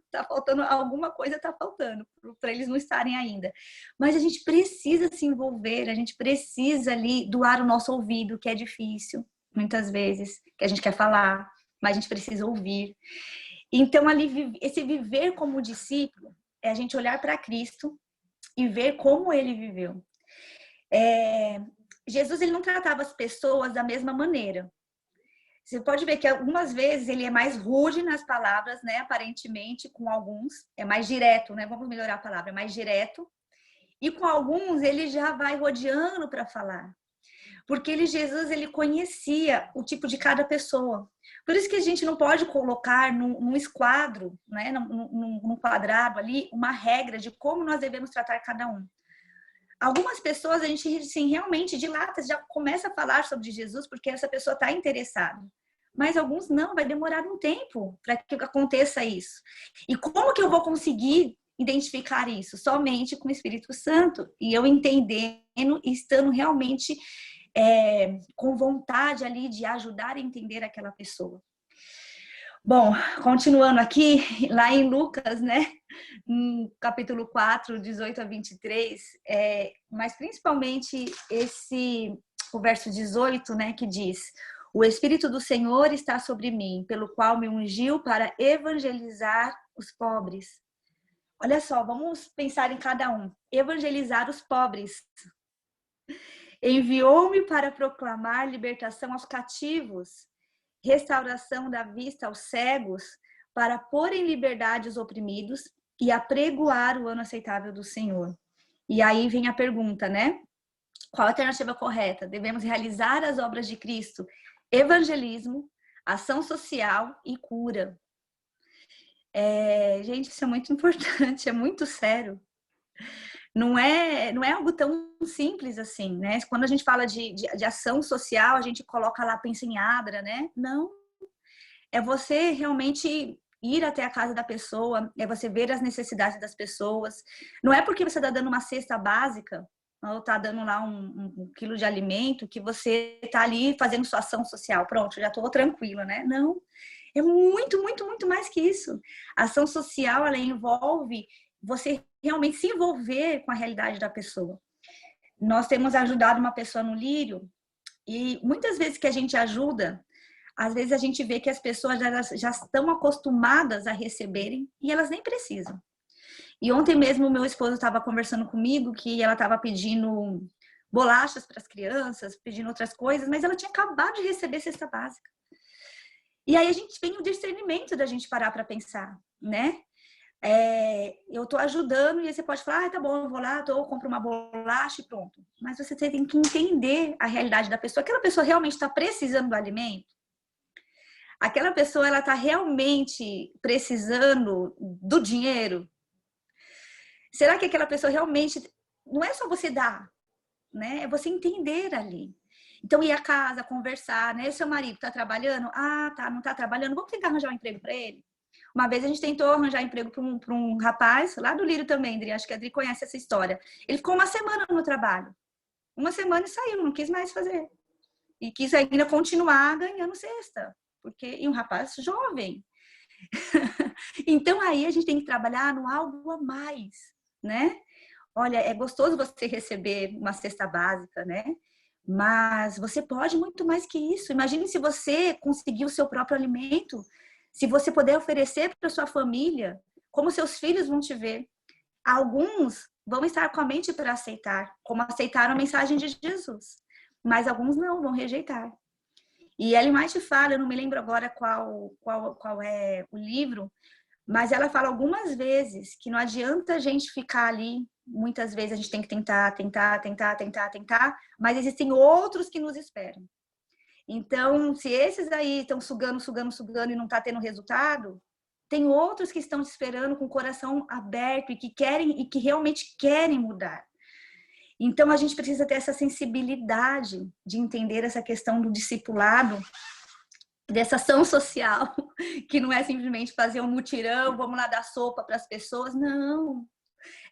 Tá faltando alguma coisa, tá faltando para eles não estarem ainda. Mas a gente precisa se envolver, a gente precisa ali doar o nosso ouvido, que é difícil, muitas vezes, que a gente quer falar, mas a gente precisa ouvir. Então, ali, esse viver como discípulo é a gente olhar para Cristo e ver como ele viveu. Jesus, ele não tratava as pessoas da mesma maneira. Você pode ver que algumas vezes ele é mais rude nas palavras, né? Aparentemente, com alguns. É mais direto, né? Vamos melhorar a palavra. É mais direto. E com alguns, ele já vai rodeando para falar. Porque Jesus, ele conhecia o tipo de cada pessoa. Por isso que a gente não pode colocar num esquadro, né? Num quadrado ali, uma regra de como nós devemos tratar cada um. Algumas pessoas, a gente assim, realmente dilata, já começa a falar sobre Jesus porque essa pessoa está interessada. Mas alguns não, vai demorar um tempo para que aconteça isso. E como que eu vou conseguir identificar isso? Somente com o Espírito Santo. E eu entendendo e estando realmente com vontade ali de ajudar a entender aquela pessoa. Bom, continuando aqui, lá em Lucas, né, no capítulo 4, 18 a 23, mas principalmente o verso 18, né, que diz: o Espírito do Senhor está sobre mim, pelo qual me ungiu para evangelizar os pobres. Olha só, vamos pensar em cada um. Evangelizar os pobres. Enviou-me para proclamar libertação aos cativos, restauração da vista aos cegos, para pôr em liberdade os oprimidos e apregoar o ano aceitável do Senhor. E aí vem a pergunta, né? Qual a alternativa correta? Devemos realizar as obras de Cristo: evangelismo, ação social e cura. Gente, isso é muito importante, é muito sério. Não é algo tão simples assim, né? Quando a gente fala de ação social, a gente coloca lá, pensa em Abra, né? Não. É você realmente ir até a casa da pessoa, é você ver as necessidades das pessoas. Não é porque você está dando uma cesta básica, ou está dando lá um quilo de alimento, que você está ali fazendo sua ação social. Pronto, já estou tranquila, né? Não. É muito, muito, muito mais que isso. A ação social, ela envolve você realmente se envolver com a realidade da pessoa. Nós temos ajudado uma pessoa no Lírio e muitas vezes que a gente ajuda, às vezes a gente vê que as pessoas já estão acostumadas a receberem e elas nem precisam. E ontem mesmo o meu esposo estava conversando comigo que ela estava pedindo bolachas para as crianças, pedindo outras coisas, mas ela tinha acabado de receber cesta básica. E aí a gente tem o discernimento da gente parar para pensar, né? Eu estou ajudando e aí você pode falar, tá bom, eu vou lá, compro uma bolacha e pronto. Mas você tem que entender a realidade da pessoa. Aquela pessoa realmente está precisando do alimento? Aquela pessoa, ela está realmente precisando do dinheiro? Será que aquela pessoa realmente... Não é só você dar, né? É você entender ali. Então, ir à casa, conversar, né? Seu marido está trabalhando? Ah, tá, não está trabalhando. Vamos tentar arranjar um emprego para ele? Uma vez a gente tentou arranjar emprego para um rapaz, lá do Lírio também, Adri, acho que a Adri conhece essa história. Ele ficou uma semana no trabalho. Uma semana e saiu, não quis mais fazer. E quis ainda continuar ganhando cesta. E um rapaz jovem. Então, aí a gente tem que trabalhar no algo a mais, né? Olha, é gostoso você receber uma cesta básica, né? Mas você pode muito mais que isso. Imagine se você conseguir o seu próprio alimento, se você puder oferecer para sua família, como seus filhos vão te ver. Alguns vão estar com a mente para aceitar, como aceitaram a mensagem de Jesus. Mas alguns não, vão rejeitar. E Ellen White fala, eu não me lembro agora qual é o livro, mas ela fala algumas vezes que não adianta a gente ficar ali, muitas vezes a gente tem que tentar, mas existem outros que nos esperam. Então, se esses aí estão sugando e não está tendo resultado, tem outros que estão te esperando com o coração aberto e que realmente querem mudar. Então, a gente precisa ter essa sensibilidade de entender essa questão do discipulado, dessa ação social, que não é simplesmente fazer um mutirão, vamos lá dar sopa para as pessoas. Não,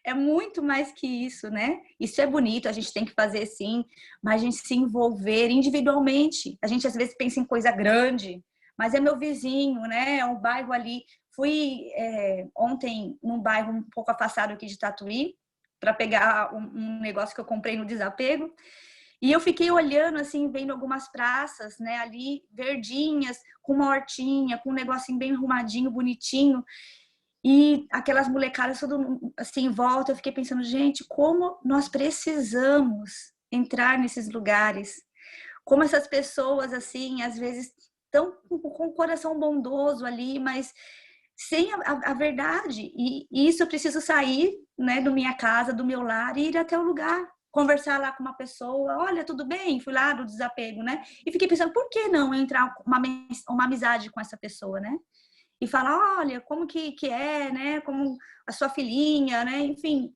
é muito mais que isso, né? Isso é bonito, a gente tem que fazer sim, mas a gente se envolver individualmente. A gente às vezes pensa em coisa grande, mas é meu vizinho, né? É um bairro ali. Fui ontem num bairro um pouco afastado aqui de Tatuí, para pegar um negócio que eu comprei no Desapego. E eu fiquei olhando, assim, vendo algumas praças, né, ali, verdinhas, com uma hortinha, com um negocinho bem arrumadinho, bonitinho. E aquelas molecadas, tudo assim, em volta. Eu fiquei pensando, gente, como nós precisamos entrar nesses lugares. Como essas pessoas, assim, às vezes estão com o coração bondoso ali, mas sem a verdade. E isso eu preciso sair, né, da minha casa, do meu lar, e ir até o lugar, conversar lá com uma pessoa. Olha, tudo bem? Fui lá do Desapego, né? E fiquei pensando, por que não entrar uma amizade com essa pessoa, né? E falar, olha, como que é, né? Como a sua filhinha, né? Enfim,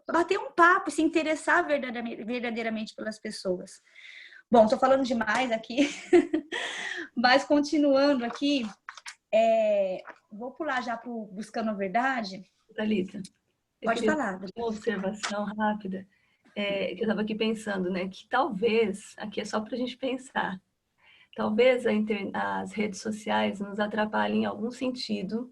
bater um papo e se interessar verdadeiramente pelas pessoas. Bom, tô falando demais aqui, mas continuando aqui, vou pular já para o Buscando a Verdade. Thalita, Pode falar. Uma observação rápida, que eu estava aqui pensando, né? Que talvez, aqui é só para a gente pensar, talvez as redes sociais nos atrapalhem em algum sentido,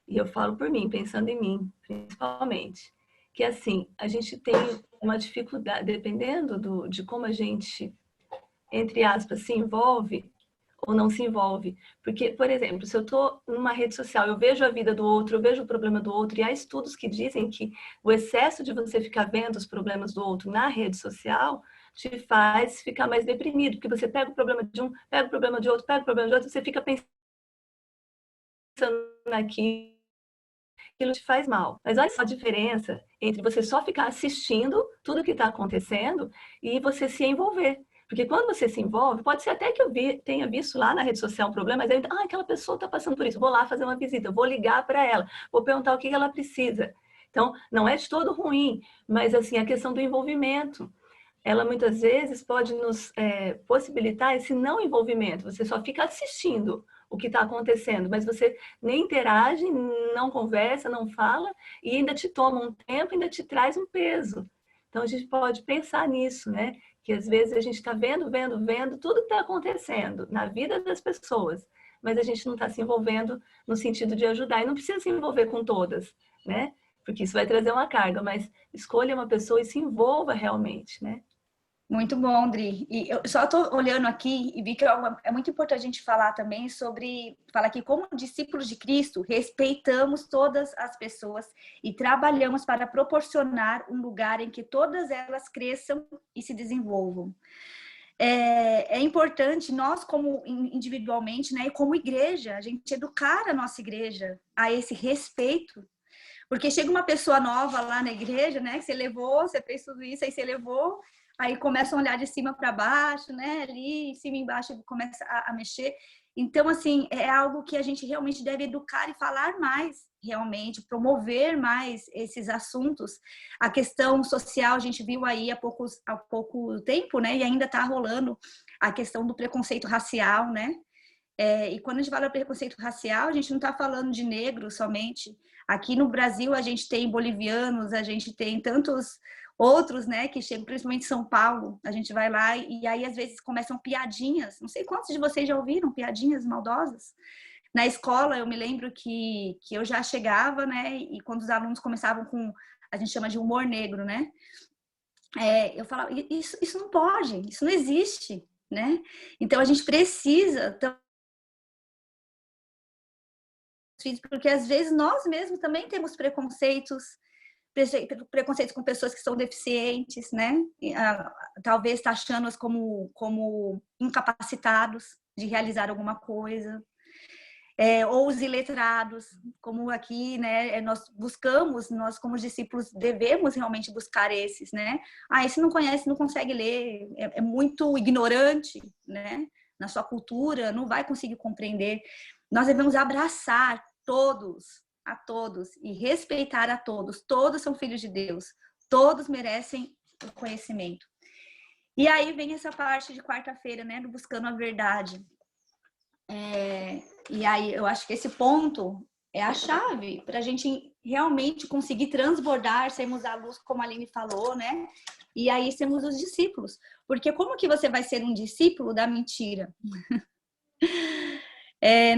e eu falo por mim, pensando em mim, principalmente, que assim, a gente tem uma dificuldade, dependendo de como a gente, entre aspas, se envolve ou não se envolve. Porque, por exemplo, se eu estou numa rede social, eu vejo a vida do outro, eu vejo o problema do outro, e há estudos que dizem que o excesso de você ficar vendo os problemas do outro na rede social te faz ficar mais deprimido, porque você pega o problema de um, pega o problema de outro, pega o problema de outro, você fica pensando naquilo, aquilo te faz mal. Mas olha só a diferença entre você só ficar assistindo tudo que está acontecendo e você se envolver. Porque quando você se envolve, pode ser até que eu tenha visto lá na rede social um problema, mas aí, aquela pessoa está passando por isso, vou lá fazer uma visita, vou ligar para ela, vou perguntar o que ela precisa. Então, não é de todo ruim, mas assim, a questão do envolvimento, ela muitas vezes pode nos possibilitar esse não envolvimento, você só fica assistindo o que está acontecendo, mas você nem interage, não conversa, não fala, e ainda te toma um tempo, ainda te traz um peso. Então, a gente pode pensar nisso, né? Que às vezes a gente está vendo tudo que está acontecendo na vida das pessoas, mas a gente não está se envolvendo no sentido de ajudar. E não precisa se envolver com todas, né? Porque isso vai trazer uma carga, mas escolha uma pessoa e se envolva realmente, né? Muito bom, Dri. E eu só estou olhando aqui e vi que é muito importante a gente falar também falar que como discípulos de Cristo, respeitamos todas as pessoas e trabalhamos para proporcionar um lugar em que todas elas cresçam e se desenvolvam. É importante nós, como individualmente, né, e como igreja, a gente educar a nossa igreja a esse respeito. Porque chega uma pessoa nova lá na igreja, né, que você fez tudo isso, aí você levou. Aí começam a olhar de cima para baixo, né? Ali, em cima e embaixo, começa a mexer. Então, assim, é algo que a gente realmente deve educar e falar mais, realmente, promover mais esses assuntos. A questão social, a gente viu aí há pouco tempo, né? E ainda está rolando a questão do preconceito racial, né? E quando a gente fala de preconceito racial, a gente não está falando de negros somente. Aqui no Brasil, a gente tem bolivianos, a gente tem tantos outros, né, que chegam, principalmente em São Paulo. A gente vai lá e aí, às vezes, começam piadinhas. Não sei quantos de vocês já ouviram piadinhas maldosas. Na escola, eu me lembro que eu já chegava, né, e quando os alunos começavam com, a gente chama de humor negro, né, eu falava, isso não pode, isso não existe, né? Então, a gente precisa porque às vezes nós mesmos também temos preconceitos com pessoas que são deficientes, né? Talvez taxando-as como incapacitados de realizar alguma coisa. Ou os iletrados, como aqui, né? Nós como discípulos, devemos realmente buscar esses, né? Esse não conhece, não consegue ler, é muito ignorante, né? Na sua cultura, não vai conseguir compreender. Nós devemos abraçar a todos e respeitar a todos. Todos são filhos de Deus. Todos merecem o conhecimento. E aí vem essa parte de quarta-feira, né, do buscando a verdade. E aí eu acho que esse ponto é a chave para a gente realmente conseguir transbordar, sermos a luz, como a Aline falou, né? E aí sermos os discípulos. Porque como que você vai ser um discípulo da mentira?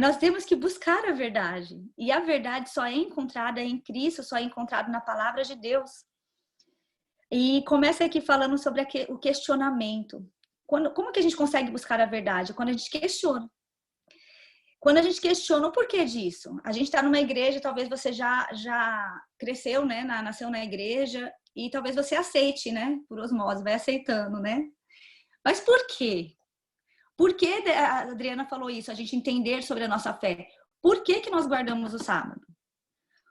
Nós temos que buscar a verdade. E a verdade só é encontrada em Cristo, só é encontrada na palavra de Deus. E começa aqui falando sobre o questionamento. Como que a gente consegue buscar a verdade? Quando a gente questiona. Quando a gente questiona o porquê disso. A gente está numa igreja, talvez você já cresceu, né? Nasceu na igreja, e talvez você aceite, né? Por osmose, vai aceitando, né? Mas por quê? Por que a Adriana falou isso? A gente entender sobre a nossa fé. Por que nós guardamos o sábado?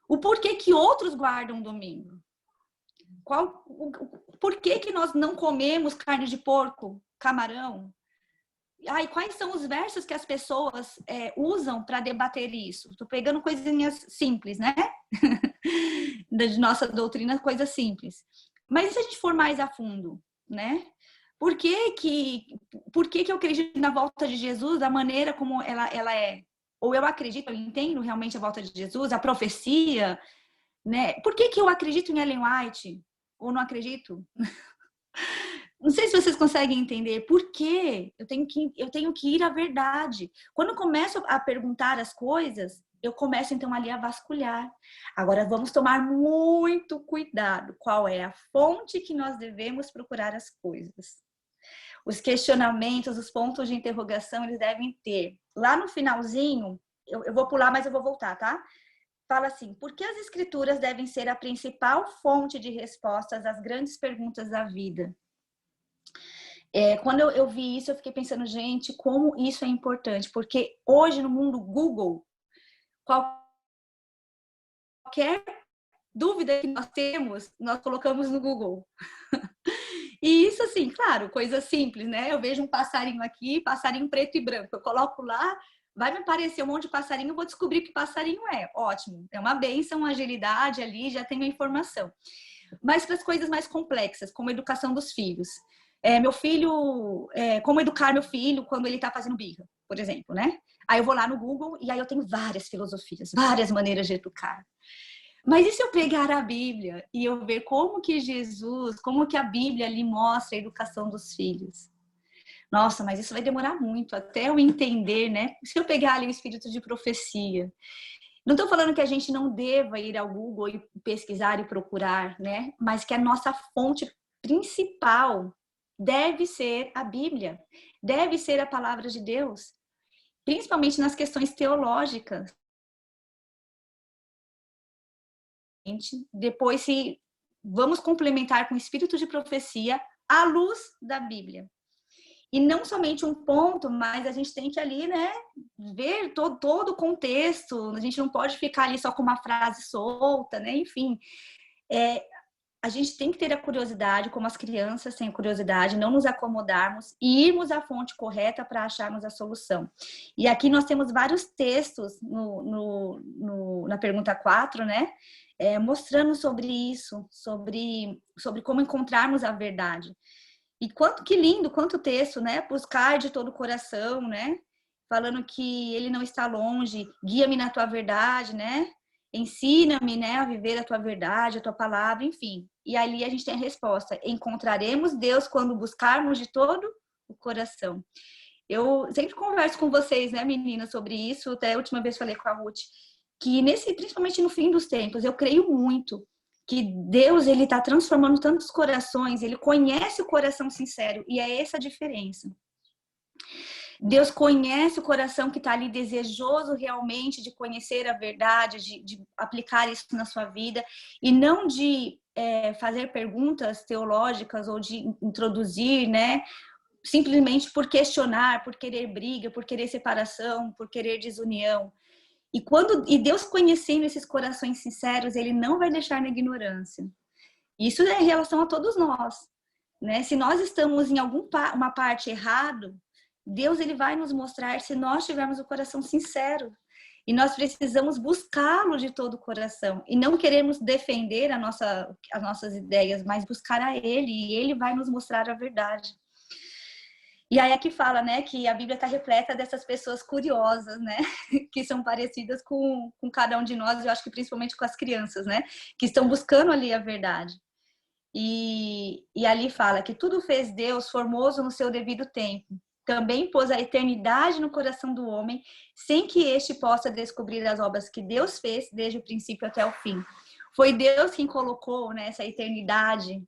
O porquê que outros guardam o domingo? Por que nós não comemos carne de porco, camarão? Quais são os versos que as pessoas usam para debater isso? Estou pegando coisinhas simples, né? De nossa doutrina, coisas simples. Mas e se a gente for mais a fundo, né? Por que eu acredito na volta de Jesus, da maneira como ela é? Ou eu acredito, eu entendo realmente a volta de Jesus, a profecia, né? Por que eu acredito em Ellen White? Ou não acredito? Não sei se vocês conseguem entender por que eu tenho que ir à verdade. Quando eu começo a perguntar as coisas, eu começo então ali a vasculhar. Agora vamos tomar muito cuidado. Qual é a fonte que nós devemos procurar as coisas? Os questionamentos, os pontos de interrogação, eles devem ter. Lá no finalzinho, eu vou pular, mas eu vou voltar, tá? Fala assim, por que as escrituras devem ser a principal fonte de respostas às grandes perguntas da vida? Quando eu vi isso, eu fiquei pensando, gente, como isso é importante. Porque hoje, no mundo Google, qualquer dúvida que nós temos, nós colocamos no Google. E isso, assim, claro, coisa simples, né? Eu vejo um passarinho aqui, passarinho preto e branco. Eu coloco lá, vai me aparecer um monte de passarinho, eu vou descobrir que passarinho é. Ótimo, é uma bênção, uma agilidade ali, já tenho a informação. Mas para as coisas mais complexas, como a educação dos filhos. Meu filho, como educar meu filho quando ele está fazendo birra, por exemplo, né? Aí eu vou lá no Google e aí eu tenho várias filosofias, várias maneiras de educar. Mas e se eu pegar a Bíblia e eu ver como que a Bíblia ali mostra a educação dos filhos? Nossa, mas isso vai demorar muito até eu entender, né? Se eu pegar ali o espírito de profecia. Não estou falando que a gente não deva ir ao Google e pesquisar e procurar, né? Mas que a nossa fonte principal deve ser a Bíblia, deve ser a palavra de Deus, principalmente nas questões teológicas. Depois, se vamos complementar com o espírito de profecia à luz da Bíblia. E não somente um ponto, mas a gente tem que ali, né, ver todo o contexto. A gente não pode ficar ali só com uma frase solta, né? Enfim, a gente tem que ter a curiosidade, como as crianças têm curiosidade, não nos acomodarmos e irmos à fonte correta para acharmos a solução. E aqui nós temos vários textos na pergunta 4, né? Mostrando sobre isso, sobre como encontrarmos a verdade. E que lindo, quanto texto, né? Buscar de todo o coração, né? Falando que ele não está longe, guia-me na tua verdade, né? Ensina-me, né, a viver a tua verdade, a tua palavra, enfim. E ali a gente tem a resposta. Encontraremos Deus quando buscarmos de todo o coração. Eu sempre converso com vocês, né, meninas, sobre isso. Até a última vez falei com a Ruth, que principalmente no fim dos tempos, eu creio muito que Deus, ele está transformando tantos corações, ele conhece o coração sincero, e é essa a diferença. Deus conhece o coração que está ali desejoso realmente de conhecer a verdade, de aplicar isso na sua vida, e não de fazer perguntas teológicas ou de introduzir, né? Simplesmente por questionar, por querer briga, por querer separação, por querer desunião. E Deus conhecendo esses corações sinceros, ele não vai deixar na ignorância. Isso é em relação a todos nós, né? Se nós estamos em uma parte errado, Deus, ele vai nos mostrar se nós tivermos o coração sincero. E nós precisamos buscá-lo de todo o coração. E não queremos defender as nossas ideias, mas buscar a Ele. E Ele vai nos mostrar a verdade. E aí aqui fala, né, que a Bíblia está repleta dessas pessoas curiosas, né, que são parecidas com cada um de nós, eu acho que principalmente com as crianças, né, que estão buscando ali a verdade. E ali fala que tudo fez Deus formoso no seu devido tempo. Também pôs a eternidade no coração do homem, sem que este possa descobrir as obras que Deus fez desde o princípio até o fim. Foi Deus quem colocou, né, essa eternidade.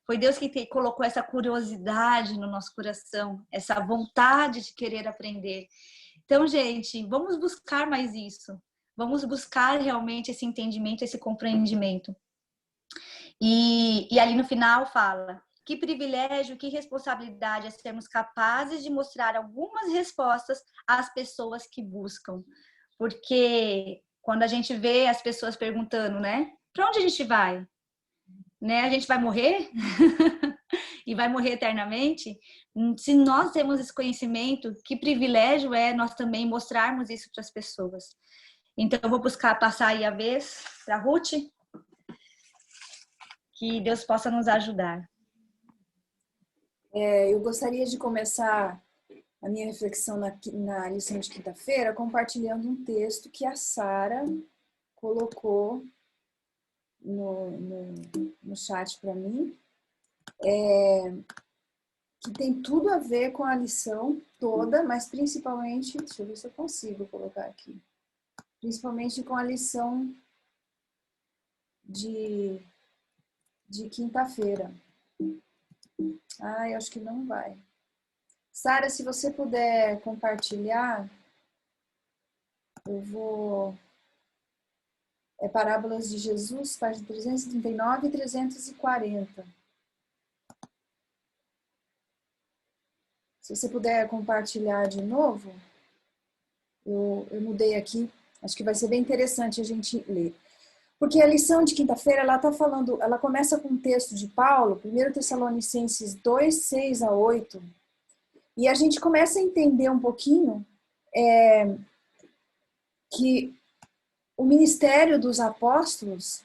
Foi Deus que colocou essa curiosidade no nosso coração, essa vontade de querer aprender. Então, gente, vamos buscar mais isso. Vamos buscar realmente esse entendimento, esse compreendimento. E ali no final fala: que privilégio, que responsabilidade é sermos capazes de mostrar algumas respostas às pessoas que buscam. Porque quando a gente vê as pessoas perguntando, né? Para onde a gente vai? Né? A gente vai morrer? E vai morrer eternamente? Se nós temos esse conhecimento, que privilégio é nós também mostrarmos isso para as pessoas. Então, eu vou passar aí a vez para a Ruth. Que Deus possa nos ajudar. Eu gostaria de começar a minha reflexão na lição de quinta-feira compartilhando um texto que a Sara colocou no chat para mim, que tem tudo a ver com a lição toda, mas principalmente, deixa eu ver se eu consigo colocar aqui, principalmente com a lição de quinta-feira. Eu acho que não vai. Sara, se você puder compartilhar, eu vou... Parábolas de Jesus, página 339 e 340. Se você puder compartilhar de novo, eu mudei aqui. Acho que vai ser bem interessante a gente ler. Porque a lição de quinta-feira, ela começa com um texto de Paulo, 1 Tessalonicenses 2, 6 a 8, e a gente começa a entender um pouquinho que o ministério dos apóstolos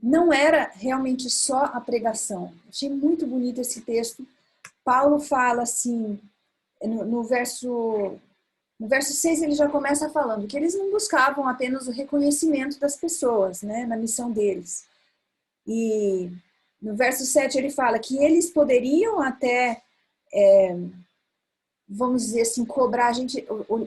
não era realmente só a pregação. Achei muito bonito esse texto. Paulo fala assim, no verso 6 ele já começa falando que eles não buscavam apenas o reconhecimento das pessoas, né, na missão deles. E no verso 7 ele fala que eles poderiam até, vamos dizer assim, cobrar. A gente,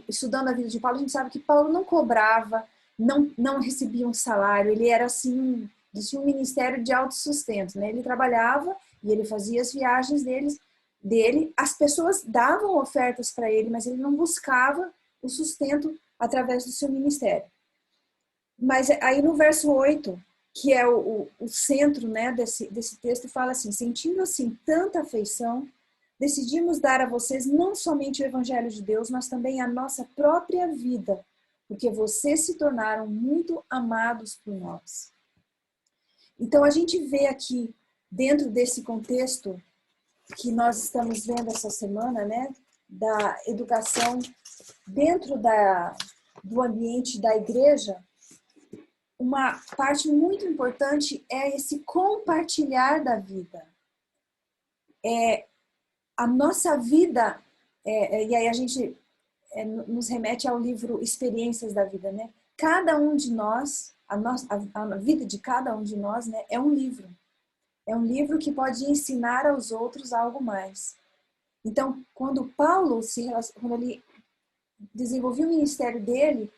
estudando a vida de Paulo, a gente sabe que Paulo não cobrava, não recebia um salário, ele era assim, tinha um ministério de autossustento, né? Ele trabalhava e ele fazia as viagens dele, as pessoas davam ofertas para ele, mas ele não buscava o sustento através do seu ministério. Mas aí no verso 8, que é o centro, né, desse texto, fala assim: sentindo assim tanta afeição, decidimos dar a vocês não somente o Evangelho de Deus, mas também a nossa própria vida, porque vocês se tornaram muito amados por nós. Então a gente vê aqui, dentro desse contexto que nós estamos vendo essa semana, né, da educação dentro do ambiente da igreja, uma parte muito importante é esse compartilhar da vida. A nossa vida, e aí a gente nos remete ao livro Experiências da Vida, né? Cada um de nós, a vida de cada um de nós, né, é um livro. É um livro que pode ensinar aos outros algo mais. Então, quando Paulo, quando ele desenvolveu o ministério dele,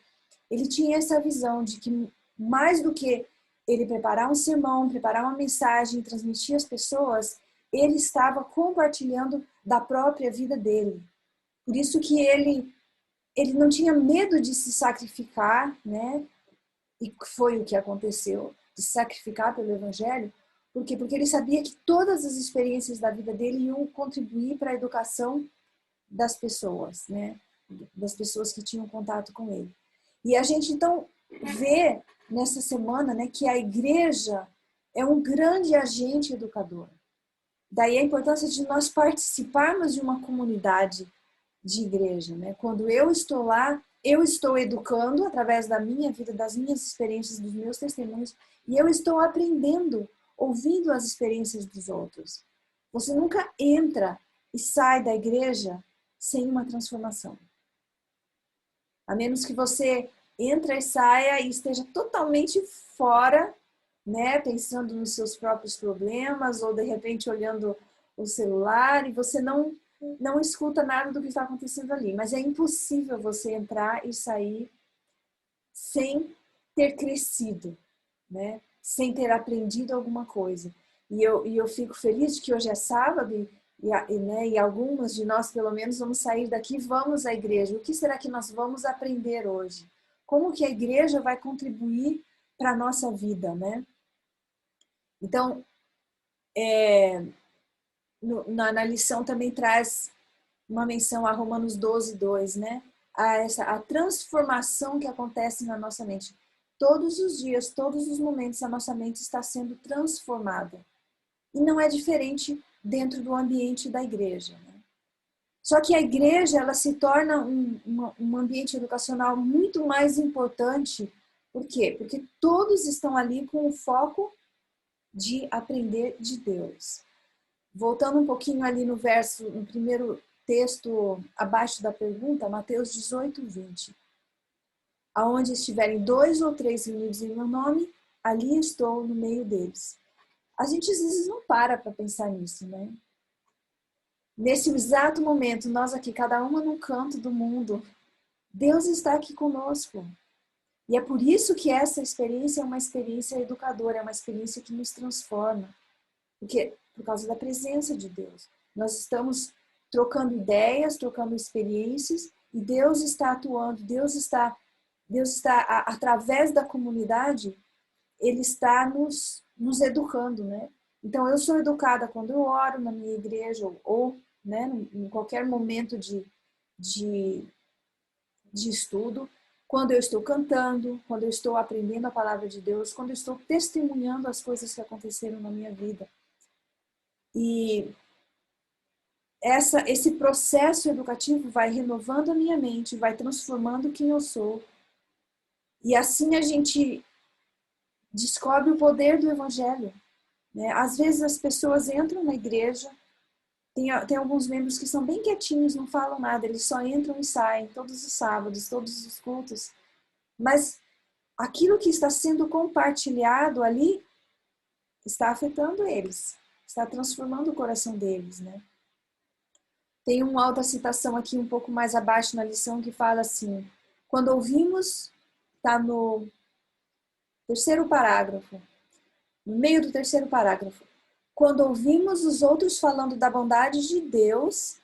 ele tinha essa visão de que mais do que ele preparar um sermão, preparar uma mensagem, transmitir às pessoas, ele estava compartilhando da própria vida dele. Por isso que ele não tinha medo de se sacrificar, né? E foi o que aconteceu, de se sacrificar pelo Evangelho. Por quê? Porque ele sabia que todas as experiências da vida dele iam contribuir para a educação das pessoas, né? Das pessoas que tinham contato com ele. E a gente, então, vê nessa semana, né, que a igreja é um grande agente educador. Daí a importância de nós participarmos de uma comunidade de igreja, né? Quando eu estou lá, eu estou educando através da minha vida, das minhas experiências, dos meus testemunhos, e eu estou aprendendo, ouvindo as experiências dos outros. Você nunca entra e sai da igreja sem uma transformação. A menos que você entre e saia e esteja totalmente fora, né, pensando nos seus próprios problemas, ou de repente olhando o celular, e você não escuta nada do que está acontecendo ali. Mas é impossível você entrar e sair sem ter crescido, né? Sem ter aprendido alguma coisa. E eu fico feliz de que hoje é sábado e algumas de nós, pelo menos, vamos sair daqui e vamos à igreja. O que será que nós vamos aprender hoje? Como que a igreja vai contribuir para a nossa vida, né? Então, na lição também traz uma menção a Romanos 12:2, né? A transformação que acontece na nossa mente. Todos os dias, todos os momentos, a nossa mente está sendo transformada. E não é diferente dentro do ambiente da igreja, né? Só que a igreja, ela se torna um ambiente educacional muito mais importante. Por quê? Porque todos estão ali com o foco de aprender de Deus. Voltando um pouquinho ali no primeiro texto abaixo da pergunta, Mateus 18:20. Aonde estiverem 2 ou 3 reunidos em meu nome, ali estou no meio deles. A gente às vezes não para pensar nisso, né? Nesse exato momento, nós aqui, cada uma num canto do mundo, Deus está aqui conosco. E é por isso que essa experiência é uma experiência educadora, é uma experiência que nos transforma. Por causa da presença de Deus. Nós estamos trocando ideias, trocando experiências, e Deus está atuando, Deus está através da comunidade, Ele está nos educando, né? Então, eu sou educada quando eu oro na minha igreja, ou né, em qualquer momento de estudo, quando eu estou cantando, quando eu estou aprendendo a palavra de Deus, quando eu estou testemunhando as coisas que aconteceram na minha vida. E esse processo educativo vai renovando a minha mente, vai transformando quem eu sou. E assim a gente descobre o poder do Evangelho, né? Às vezes as pessoas entram na igreja, tem alguns membros que são bem quietinhos, não falam nada, eles só entram e saem todos os sábados, todos os cultos. Mas aquilo que está sendo compartilhado ali está afetando eles, está transformando o coração deles, né? Tem uma outra citação aqui um pouco mais abaixo na lição que fala assim: quando ouvimos, está no terceiro parágrafo, no meio do terceiro parágrafo, quando ouvimos os outros falando da bondade de Deus,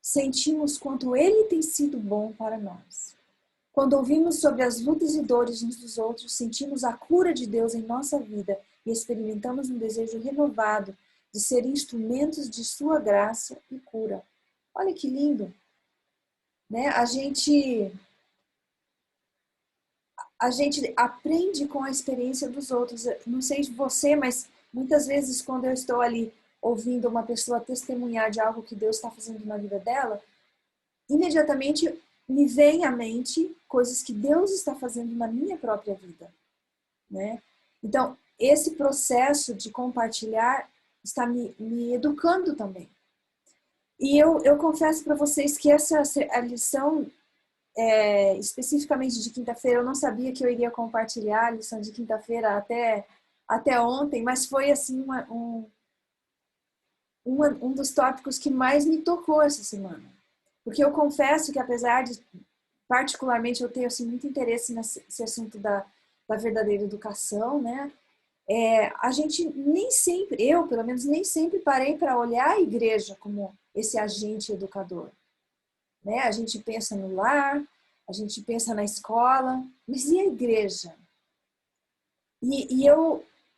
sentimos quanto Ele tem sido bom para nós. Quando ouvimos sobre as lutas e dores uns dos outros, sentimos a cura de Deus em nossa vida e experimentamos um desejo renovado de ser instrumentos de sua graça e cura. Olha que lindo, né? A gente aprende com a experiência dos outros. Não sei de você, mas muitas vezes quando eu estou ali ouvindo uma pessoa testemunhar de algo que Deus está fazendo na vida dela, imediatamente me vem à mente coisas que Deus está fazendo na minha própria vida, né? Então, esse processo de compartilhar está me educando também. E eu confesso para vocês que a lição, especificamente de quinta-feira, eu não sabia que eu iria compartilhar a lição de quinta-feira até ontem, mas foi assim um dos tópicos que mais me tocou essa semana. Porque eu confesso que apesar de, particularmente, eu ter assim, muito interesse nesse assunto da verdadeira educação, né? A gente nem sempre, eu pelo menos nem sempre parei para olhar a igreja como esse agente educador, né? A gente pensa no lar, a gente pensa na escola, mas e a igreja?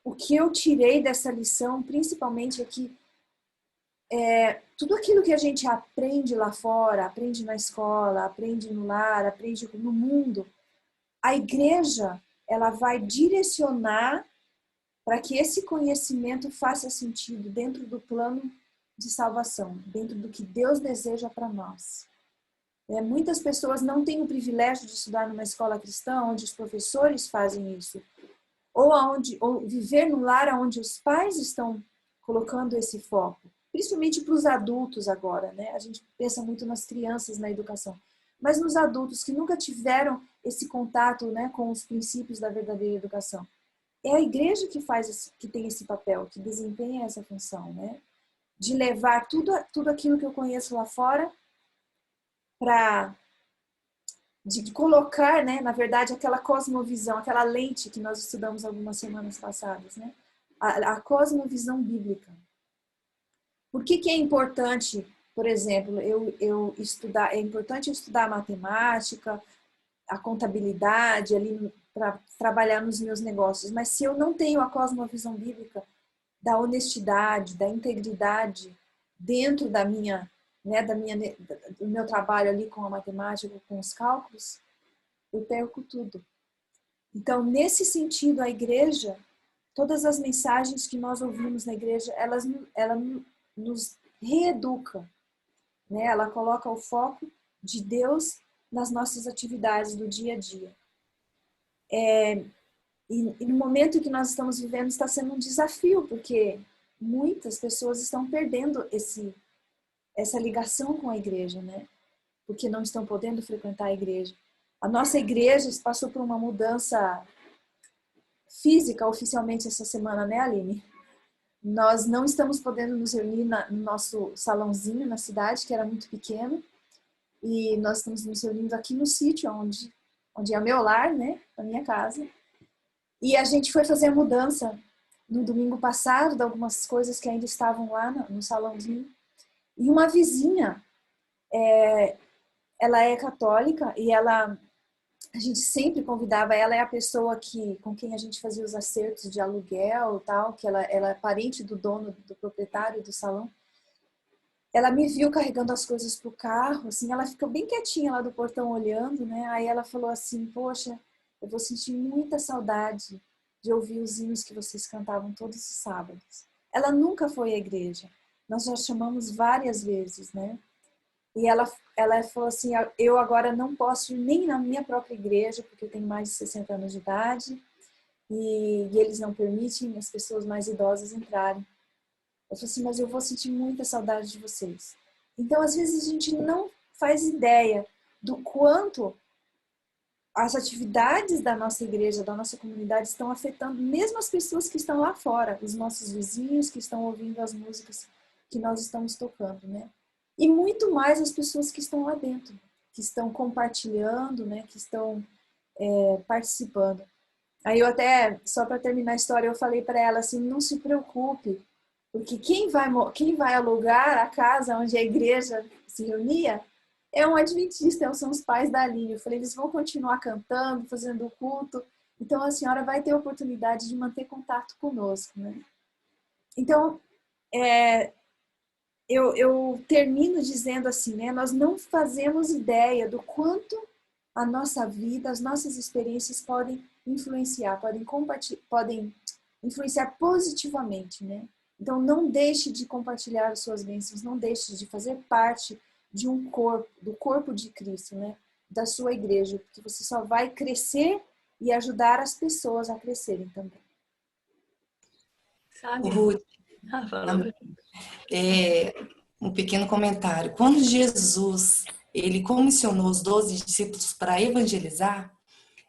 O que eu tirei dessa lição, principalmente, é que tudo aquilo que a gente aprende lá fora, aprende na escola, aprende no lar, aprende no mundo, a igreja, ela vai direcionar para que esse conhecimento faça sentido dentro do plano de salvação, dentro do que Deus deseja para nós. Muitas pessoas não têm o privilégio de estudar numa escola cristã, onde os professores fazem isso, ou viver num lar onde os pais estão colocando esse foco, principalmente para os adultos agora, né? A gente pensa muito nas crianças na educação, mas nos adultos que nunca tiveram esse contato, né, com os princípios da verdadeira educação. É a igreja que tem esse papel, que desempenha essa função, né? De levar tudo aquilo que eu conheço lá fora de colocar, né, na verdade, aquela cosmovisão, aquela lente que nós estudamos algumas semanas passadas, né? A cosmovisão bíblica. Por que é importante, por exemplo, é importante eu estudar matemática, a contabilidade ali para trabalhar nos meus negócios, mas se eu não tenho a cosmovisão bíblica da honestidade, da integridade dentro do meu trabalho ali com a matemática, com os cálculos, eu perco tudo. Então, nesse sentido, a igreja, todas as mensagens que nós ouvimos na igreja, ela nos reeduca, né? Ela coloca o foco de Deus nas nossas atividades do dia a dia. E no momento que nós estamos vivendo está sendo um desafio, porque muitas pessoas estão perdendo essa ligação com a igreja, né? Porque não estão podendo frequentar a igreja. A nossa igreja passou por uma mudança física oficialmente essa semana, né, Aline? Nós não estamos podendo nos reunir no nosso salãozinho na cidade, que era muito pequeno, e nós estamos nos reunindo aqui no sítio, onde é o meu lar, né, a minha casa. E a gente foi fazer a mudança no domingo passado, de algumas coisas que ainda estavam lá no salãozinho. E uma vizinha, ela é católica e a gente sempre convidava, ela é a pessoa com quem a gente fazia os acertos de aluguel e tal, que ela é parente do dono, do proprietário do salão. Ela me viu carregando as coisas pro carro, assim, ela ficou bem quietinha lá do portão olhando, né? Aí ela falou assim, poxa, eu vou sentir muita saudade de ouvir os hinos que vocês cantavam todos os sábados. Ela nunca foi à igreja. Nós já chamamos várias vezes, né? E ela falou assim, eu agora não posso ir nem na minha própria igreja, porque eu tenho mais de 60 anos de idade, e eles não permitem as pessoas mais idosas entrarem. Eu falei assim, mas eu vou sentir muita saudade de vocês. Então, às vezes, a gente não faz ideia do quanto as atividades da nossa igreja, da nossa comunidade, estão afetando mesmo as pessoas que estão lá fora, os nossos vizinhos que estão ouvindo as músicas que nós estamos tocando, né? E muito mais as pessoas que estão lá dentro, que estão compartilhando, né? Que estão participando. Aí eu até, só para terminar a história, eu falei para ela assim, não se preocupe, porque quem vai alugar a casa onde a igreja se reunia é um adventista, são os pais da Aline. Eu falei, eles vão continuar cantando, fazendo o culto, então a senhora vai ter a oportunidade de manter contato conosco, né? Então, eu termino dizendo assim, né? Nós não fazemos ideia do quanto a nossa vida, as nossas experiências podem influenciar, podem influenciar positivamente, né? Então, não deixe de compartilhar as suas bênçãos, não deixe de fazer parte de um corpo, do corpo de Cristo, né? Da sua igreja, porque você só vai crescer e ajudar as pessoas a crescerem também. Sabe? Ruth, Falou. um pequeno comentário. Quando Jesus ele comissionou os 12 discípulos para evangelizar,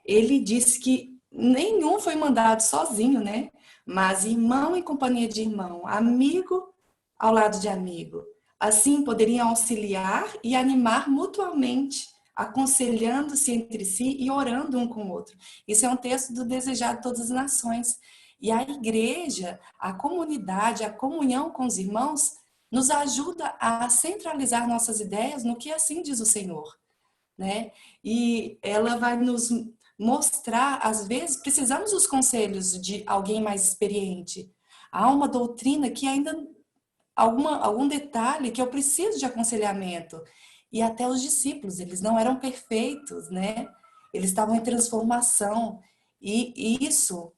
ele disse que nenhum foi mandado sozinho, né? Mas irmão em companhia de irmão, amigo ao lado de amigo. Assim poderiam auxiliar e animar mutuamente, aconselhando-se entre si e orando um com o outro. Isso é um texto do Desejado de Todas as Nações. E a igreja, a comunidade, a comunhão com os irmãos nos ajuda a centralizar nossas ideias no que assim diz o Senhor, né? E ela vai nos mostrar, às vezes, precisamos dos conselhos de alguém mais experiente. Há uma doutrina que ainda, algum detalhe que eu preciso de aconselhamento. E até os discípulos, eles não eram perfeitos, né? Eles estavam em transformação. E isso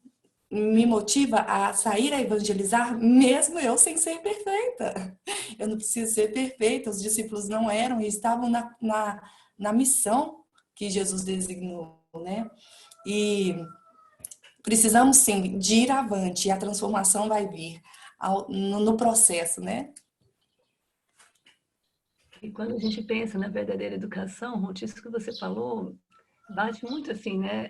me motiva a sair a evangelizar, mesmo eu sem ser perfeita. Eu não preciso ser perfeita, os discípulos não eram e estavam na missão que Jesus designou, né? E precisamos, sim, de ir avante, e a transformação vai vir no processo, né? E quando a gente pensa na verdadeira educação, Ruth, isso que você falou bate muito assim, né,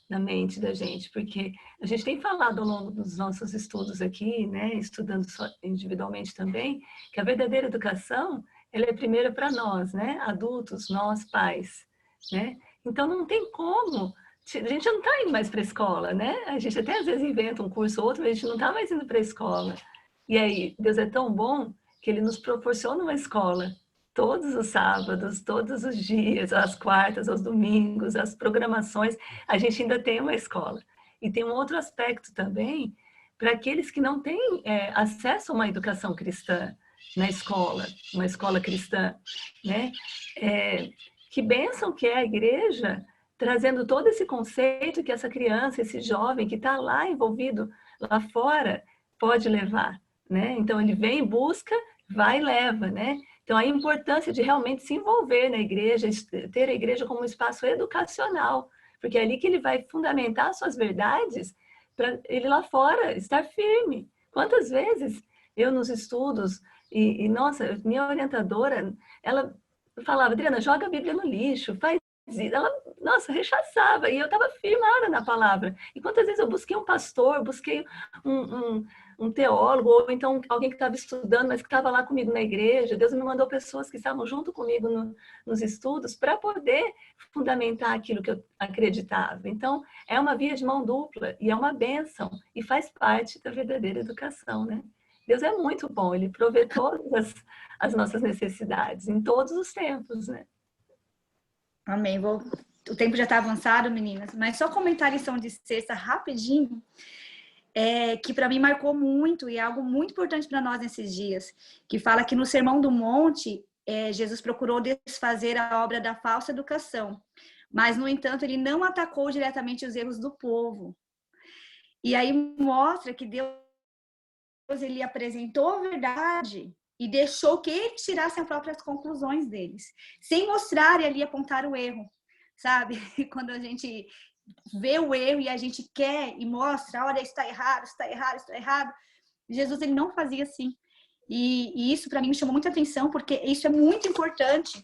na mente da gente, porque a gente tem falado ao longo dos nossos estudos aqui, né, estudando individualmente também, que a verdadeira educação, ela é primeira para nós, né, adultos, nós pais, né? Então não tem como, a gente não está indo mais para a escola, né? A gente até às vezes inventa um curso ou outro, mas a gente não está mais indo para a escola. E aí, Deus é tão bom que Ele nos proporciona uma escola todos os sábados, todos os dias, às quartas, aos domingos, as programações, a gente ainda tem uma escola. E tem um outro aspecto também, para aqueles que não têm acesso a uma educação cristã na escola, uma escola cristã, né? Que bênção que é a igreja trazendo todo esse conceito que essa criança, esse jovem que está lá envolvido lá fora, pode levar, né? Então ele vem, busca, vai e leva, né? Então, a importância de realmente se envolver na igreja, ter a igreja como um espaço educacional, porque é ali que ele vai fundamentar suas verdades para ele lá fora estar firme. Quantas vezes eu nos estudos, nossa, minha orientadora, ela falava, Adriana, joga a Bíblia no lixo, faz isso. Ela, nossa, rechaçava, e eu estava firmada na palavra. E quantas vezes eu busquei um pastor, busquei um teólogo, ou então alguém que estava estudando, mas que estava lá comigo na igreja. Deus me mandou pessoas que estavam junto comigo nos estudos para poder fundamentar aquilo que eu acreditava. Então, é uma via de mão dupla e é uma bênção e faz parte da verdadeira educação, né? Deus é muito bom, Ele provê todas as nossas necessidades em todos os tempos, né? Amém. O tempo já está avançado, meninas, mas só comentar a lição de sexta rapidinho, que para mim marcou muito e é algo muito importante para nós nesses dias, que fala que no Sermão do Monte, Jesus procurou desfazer a obra da falsa educação, mas, no entanto, ele não atacou diretamente os erros do povo. E aí mostra que Deus ele apresentou a verdade e deixou que eles tirassem as próprias conclusões deles, sem mostrar e ali apontar o erro, sabe? Quando a gente vê o erro e a gente quer e mostra, olha, está errado, está errado, está errado. Jesus, ele não fazia assim. E isso, para mim, me chamou muita atenção, porque isso é muito importante.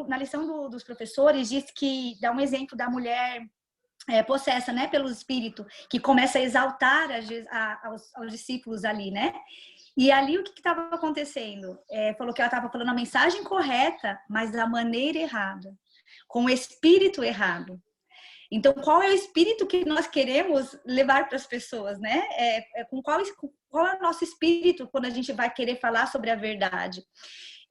Na lição dos professores, diz que dá um exemplo da mulher possessa, né, pelo Espírito, que começa a exaltar aos discípulos ali, né? E ali o que estava acontecendo? Falou que ela estava falando a mensagem correta, mas da maneira errada, com o espírito errado. Então, qual é o espírito que nós queremos levar para as pessoas, né? Qual é o nosso espírito quando a gente vai querer falar sobre a verdade?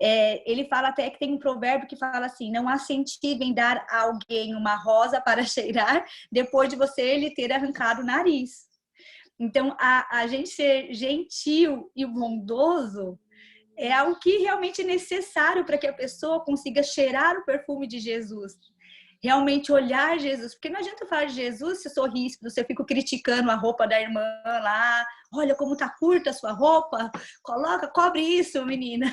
Ele fala até que tem um provérbio que fala assim, não há sentido em dar a alguém uma rosa para cheirar depois de você lhe ter arrancado o nariz. Então, a gente ser gentil e bondoso é algo que realmente é necessário para que a pessoa consiga cheirar o perfume de Jesus. Realmente olhar Jesus, porque não adianta falar de Jesus se eu sou ríspido, se eu fico criticando a roupa da irmã lá, olha como tá curta a sua roupa, cobre isso, menina.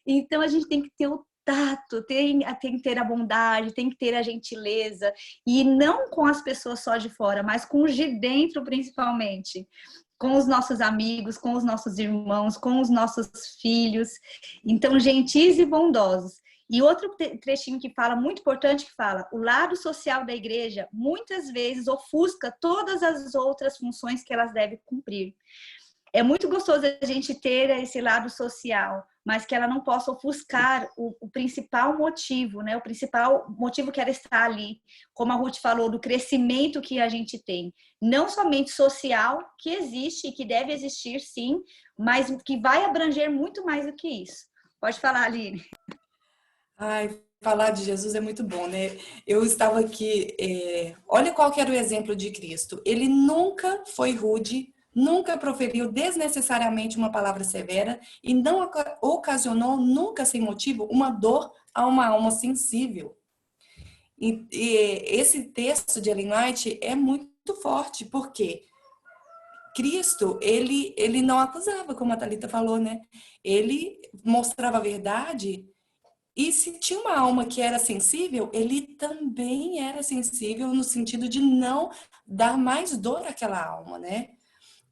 Então a gente tem que ter o tato, tem que ter a bondade, tem que ter a gentileza, e não com as pessoas só de fora, mas com os de dentro principalmente, com os nossos amigos, com os nossos irmãos, com os nossos filhos. Então, gentis e bondosos. E outro trechinho que fala, muito importante, que fala, o lado social da igreja muitas vezes ofusca todas as outras funções que elas devem cumprir. É muito gostoso a gente ter esse lado social, mas que ela não possa ofuscar o principal motivo, né? O principal motivo que ela está ali, como a Ruth falou, do crescimento que a gente tem. Não somente social, que existe e que deve existir, sim, mas que vai abranger muito mais do que isso. Pode falar, Aline. Ai, falar de Jesus é muito bom, né? Eu estava aqui, olha qual que era o exemplo de Cristo. Ele nunca foi rude, nunca proferiu desnecessariamente uma palavra severa e não ocasionou, nunca sem motivo, uma dor a uma alma sensível. E esse texto de Ellen White é muito forte, porque Cristo, ele não acusava, como a Thalita falou, né? Ele mostrava a verdade E se tinha uma alma que era sensível, ele também era sensível no sentido de não dar mais dor àquela alma, né?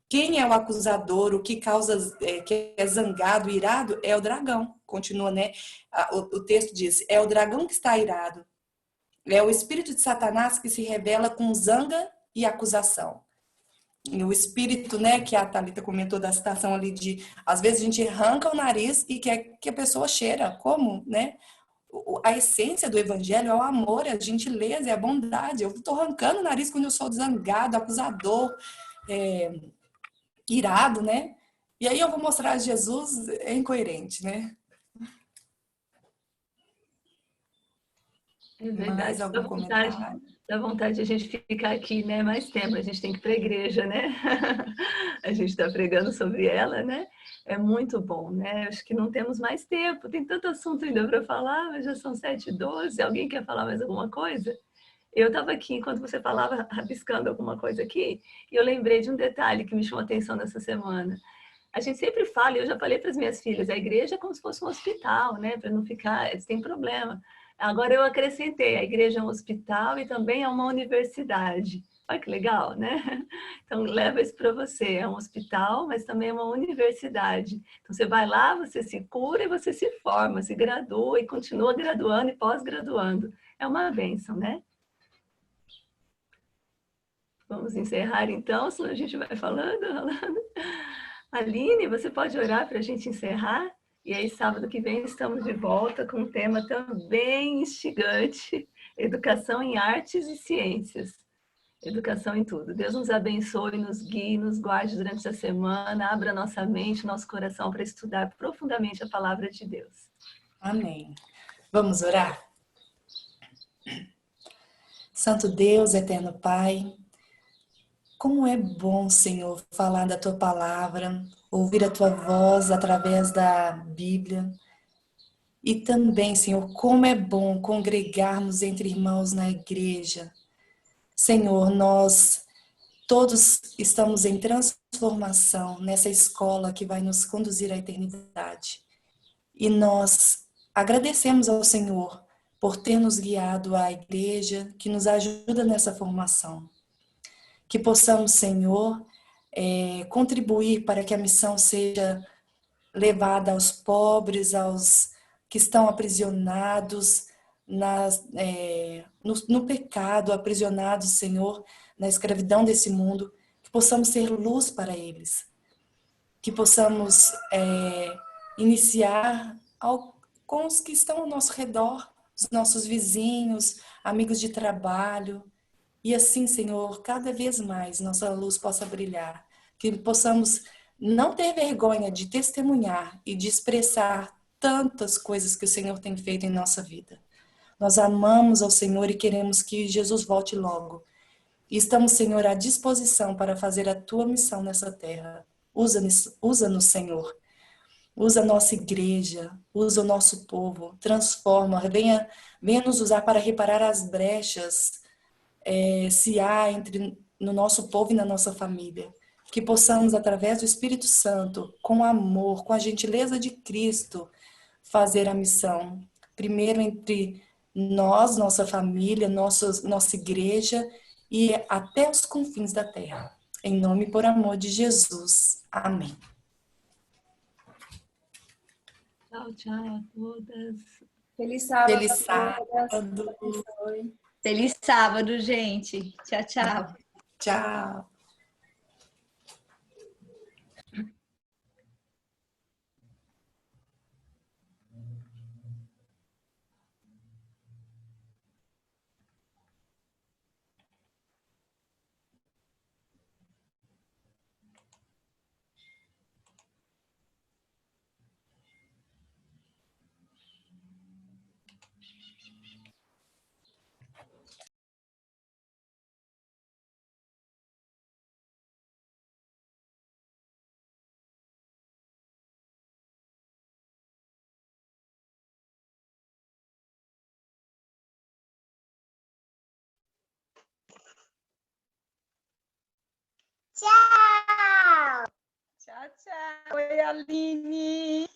Quem é o acusador, o que causa, que é zangado, irado, é o dragão. Continua, né? O texto diz, é o dragão que está irado. É o espírito de Satanás que se revela com zanga e acusação. E o espírito, né, que a Thalita comentou da citação ali de, às vezes a gente arranca o nariz e quer que a pessoa cheira. Como, né? A essência do evangelho é o amor, a gentileza, é a bondade. Eu estou arrancando o nariz quando eu sou zangado, acusador, irado, né? E aí eu vou mostrar Jesus é incoerente, né? É Mais verdade, algum comentário? dá vontade de a gente ficar aqui, né, mais tempo, a gente tem que ir para a igreja, né? A gente está pregando sobre ela, né? É muito bom, né? Acho que não temos mais tempo, tem tanto assunto ainda para falar, mas já são 7h12. Alguém quer falar mais alguma coisa? Eu estava aqui, enquanto você falava, rabiscando alguma coisa aqui, e eu lembrei de um detalhe que me chamou a atenção nessa semana. A gente sempre fala, e eu já falei para as minhas filhas, a igreja é como se fosse um hospital, né? Para não ficar, eles têm problema. Agora eu acrescentei, a igreja é um hospital e também é uma universidade. Olha que legal, né? Então leva isso para você, é um hospital, mas também é uma universidade. Então você vai lá, você se cura e você se forma, se gradua e continua graduando e pós-graduando. É uma bênção, né? Vamos encerrar então, senão a gente vai falando. Aline, você pode orar para a gente encerrar? E aí, sábado que vem, estamos de volta com um tema também instigante: educação em artes e ciências. Educação em tudo. Deus nos abençoe, nos guie, nos guarde durante essa semana, abra nossa mente, nosso coração para estudar profundamente a palavra de Deus. Amém. Vamos orar? Santo Deus, eterno Pai, como é bom, Senhor, falar da Tua palavra, ouvir a Tua voz através da Bíblia. E também, Senhor, como é bom congregarmos entre irmãos na igreja. Senhor, nós todos estamos em transformação nessa escola que vai nos conduzir à eternidade. E nós agradecemos ao Senhor por ter nos guiado à igreja que nos ajuda nessa formação. Que possamos, Senhor, contribuir para que a missão seja levada aos pobres, aos que estão aprisionados no pecado, aprisionados, Senhor, na escravidão desse mundo, que possamos ser luz para eles, que possamos iniciar com os que estão ao nosso redor, os nossos vizinhos, amigos de trabalho, e assim, Senhor, cada vez mais nossa luz possa brilhar, que possamos não ter vergonha de testemunhar e de expressar tantas coisas que o Senhor tem feito em nossa vida. Nós amamos ao Senhor e queremos que Jesus volte logo. E estamos, Senhor, à disposição para fazer a tua missão nessa terra. Usa-nos, Senhor. Usa a nossa igreja, usa o nosso povo, transforma, venha nos usar para reparar as brechas, se há no nosso povo e na nossa família. Que possamos, através do Espírito Santo, com amor, com a gentileza de Cristo, fazer a missão. Primeiro entre nós, nossa família, nossa igreja e até os confins da terra. Em nome e por amor de Jesus. Amém. Tchau, tchau a todas. Feliz sábado Feliz a todas. sábado. Feliz sábado, gente. Tchau, tchau. Tchau. Tchau! Tchau, tchau. Oi, Aline!